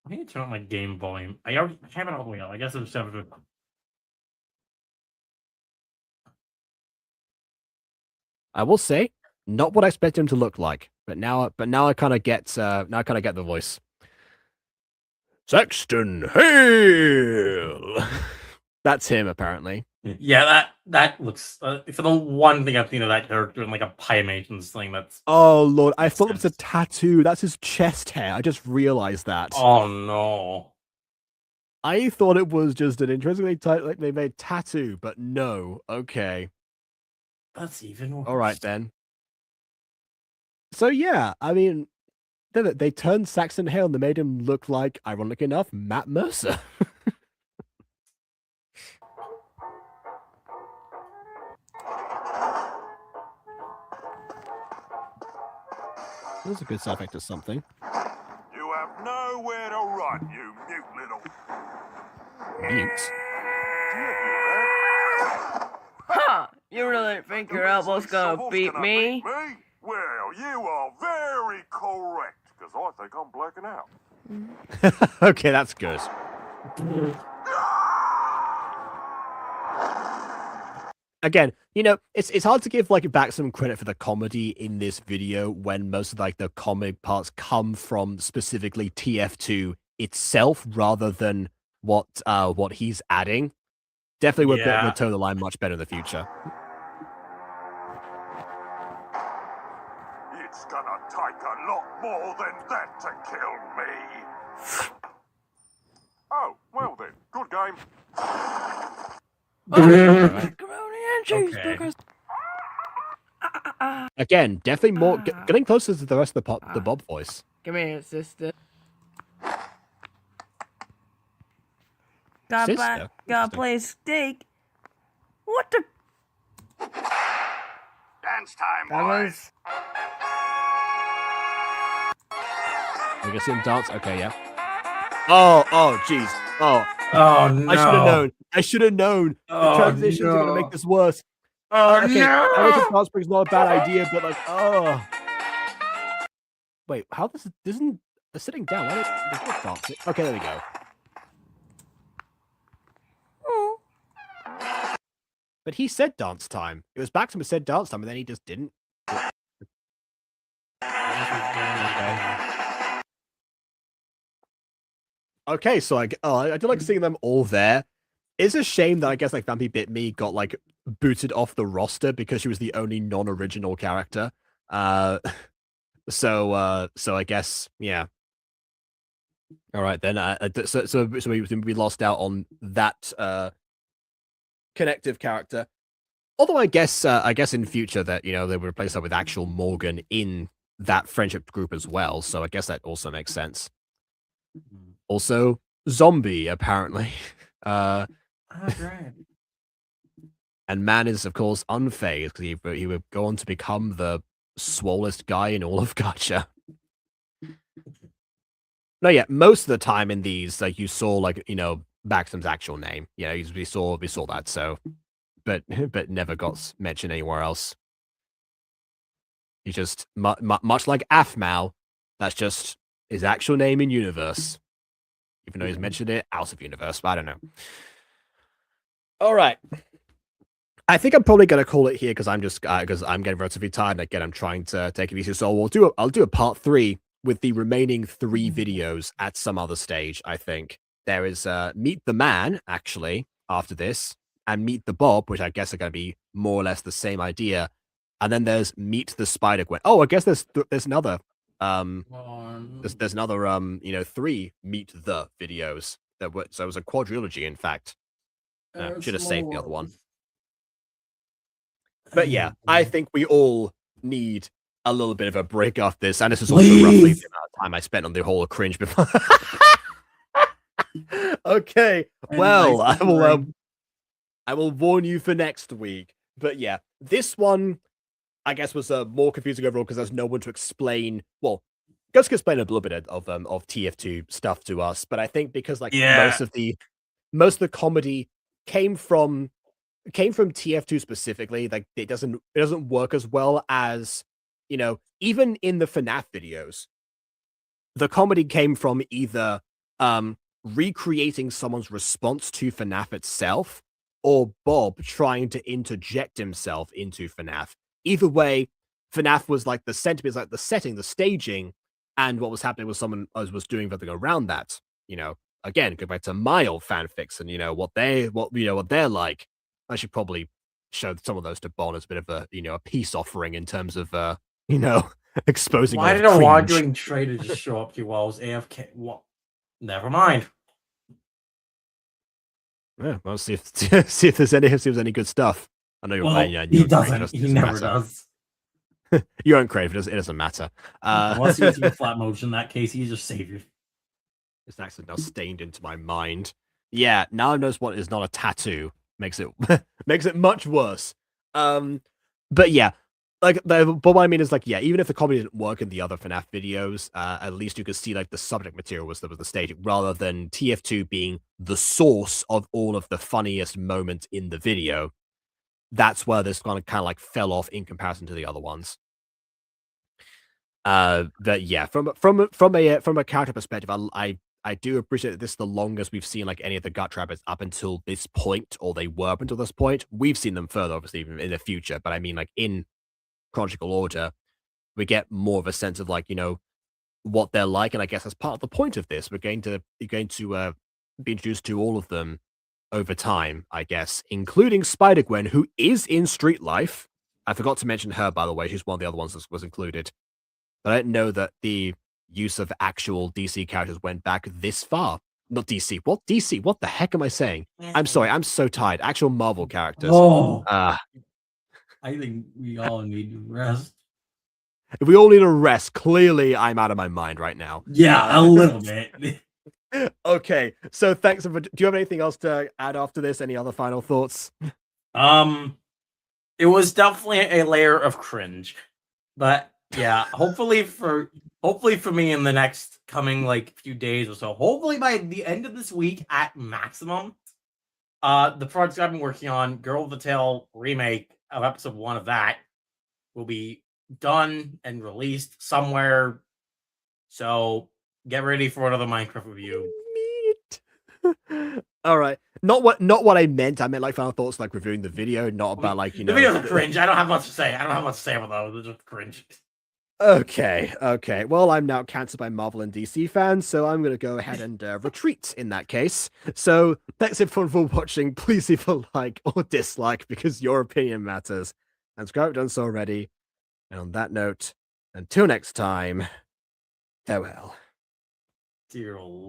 I need to turn on my game volume. I already have it all the way up. I guess it's 7. I will say, not what I expect him to look like, but now I kind of get the voice. Sexton Hale. That's him apparently. Yeah, that looks. For the one thing I've seen of that character in like a Pymations thing, that's. Oh lord, I thought it was a tattoo. That's his chest hair. I just realized that. Oh no. I thought it was just an interestingly like they made tattoo, but no. Okay. That's even worse. All right then. So yeah, I mean, they turned Saxon Hale and they made him look like, ironically enough, Matt Mercer. That's a good side effect of something. You have nowhere to run, you mute little... Mute? Huh! You really think your elbow's gonna beat me? Well, you are very correct, because I think I'm blacking out. Okay, that's good. Again, you know, it's hard to give like back some credit for the comedy in this video when most of like the comic parts come from specifically TF2 itself rather than what he's adding. Definitely would toe the line much better in the future. It's gonna take a lot more than that to kill me. Oh, well then, good game. Okay. Again, definitely more getting closer to the rest of the Bob voice. Come here, sister. Sister? Gotta play steak. What the? Dance time, boys. We can see him dance. Okay, yeah. Oh, jeez. Oh, no. I should have known. The transitions are gonna make this worse. Oh okay. no! I know the dance break's not a bad idea, but like, wait, how this isn't sitting down? Why did dance it? Okay, there we go. But he said dance time. It was Baczam who said dance time, and then he just didn't. Okay, so I do like seeing them all there. It's a shame that I guess like Vampy Bit Me got like booted off the roster because she was the only non-original character. So I guess yeah. All right then. So we lost out on that connective character. Although I guess in future that they would replace her with actual Morgan in that friendship group as well. So I guess that also makes sense. Also, zombie apparently. Oh, great. And man is of course unfazed because he would go on to become the swollest guy in all of Gacha. No, yeah, most of the time in these, like you saw, like Baczam's actual name. Yeah, we saw that. So, but never got mentioned anywhere else. He's just much like Afmal. That's just his actual name in universe, even though he's mentioned it out of universe. But I don't know. All right. I think I'm probably gonna call it here because I'm getting relatively tired. And again, I'm trying to take it easy. So I'll do a part 3 with the remaining 3 videos at some other stage. I think there is Meet the Man actually after this, and Meet the Bob, which I guess are going to be more or less the same idea. And then there's Meet the Spider-Gwen. Oh, I guess there's another there's another 3 Meet the videos so it was a quadrilogy in fact. Should have saved the other one. But yeah, I think we all need a little bit of a break off this, and this is also roughly the amount of time I spent on the whole Cringe before. Okay, well, I will I will warn you for next week. But yeah, this one, I guess, was more confusing overall because there's no one to explain. Well, Ghost can explain a little bit of TF2 stuff to us, but I think because like most of the comedy came from TF2 specifically, like it doesn't work as well as, you know, even in the FNAF videos. The comedy came from either recreating someone's response to FNAF itself, or Bob trying to interject himself into FNAF. Either way, FNAF was like the sentiment, like the setting, the staging, and what was happening was someone was doing something around that. You know, again, go back to my old fanfics and what they're like. I should probably show some of those to Bon as a bit of a a peace offering in terms of exposing. Why did a wandering trader just show up to you while I was AFK? What? Never mind. Yeah, well, see if there's any good stuff. I know you're playing. Yeah, he doesn't. He never does. You aren't creative. It doesn't matter. Unless you use flat motion, in that case, he's just savior. It's actually now stained into my mind. Yeah, now I notice what is not a tattoo. Makes it much worse. But yeah, like but what I mean is like, yeah, even if the comedy didn't work in the other FNAF videos, at least you could see like the subject material was the staging, rather than TF2 being the source of all of the funniest moments in the video. That's where this kind of like fell off in comparison to the other ones. But yeah, from a character perspective, I do appreciate that this is the longest we've seen like any of the gut rabbits up until this point, or they were up until this point. We've seen them further, obviously, in the future, but I mean, like in chronological order, we get more of a sense of like what they're like, and I guess as part of the point of this, you're going to be introduced to all of them over time, I guess, including Spider-Gwen, who is in Street Life. I forgot to mention her, by the way. She's one of the other ones that was included. But I didn't know that the use of actual DC characters went back this far. Not DC. What DC? What the heck am I saying? I'm sorry. I'm so tired. Actual Marvel characters. Oh. I think we all need to rest. If we all need a rest, clearly I'm out of my mind right now. Yeah, a little bit. Okay, so thanks. Do you have anything else to add after this? Any other final thoughts? It was definitely a layer of cringe, but yeah, hopefully for me in the next coming like few days or so, hopefully by the end of this week at maximum, the project I've been working on, Girl with the Tail remake of episode 1 of that, will be done and released somewhere. So get ready for another Minecraft review. All right. Not what I meant. I meant like final thoughts, like reviewing the video, not about like the videos are cringe. I don't have much to say. About those. They're just cringe. Okay. Well, I'm now cancelled by Marvel and DC fans, so I'm gonna go ahead and retreat in that case. So thanks everyone for watching. Please leave a like or dislike because your opinion matters. And subscribe if you've done so already. And on that note, until next time, farewell. Dear Lord.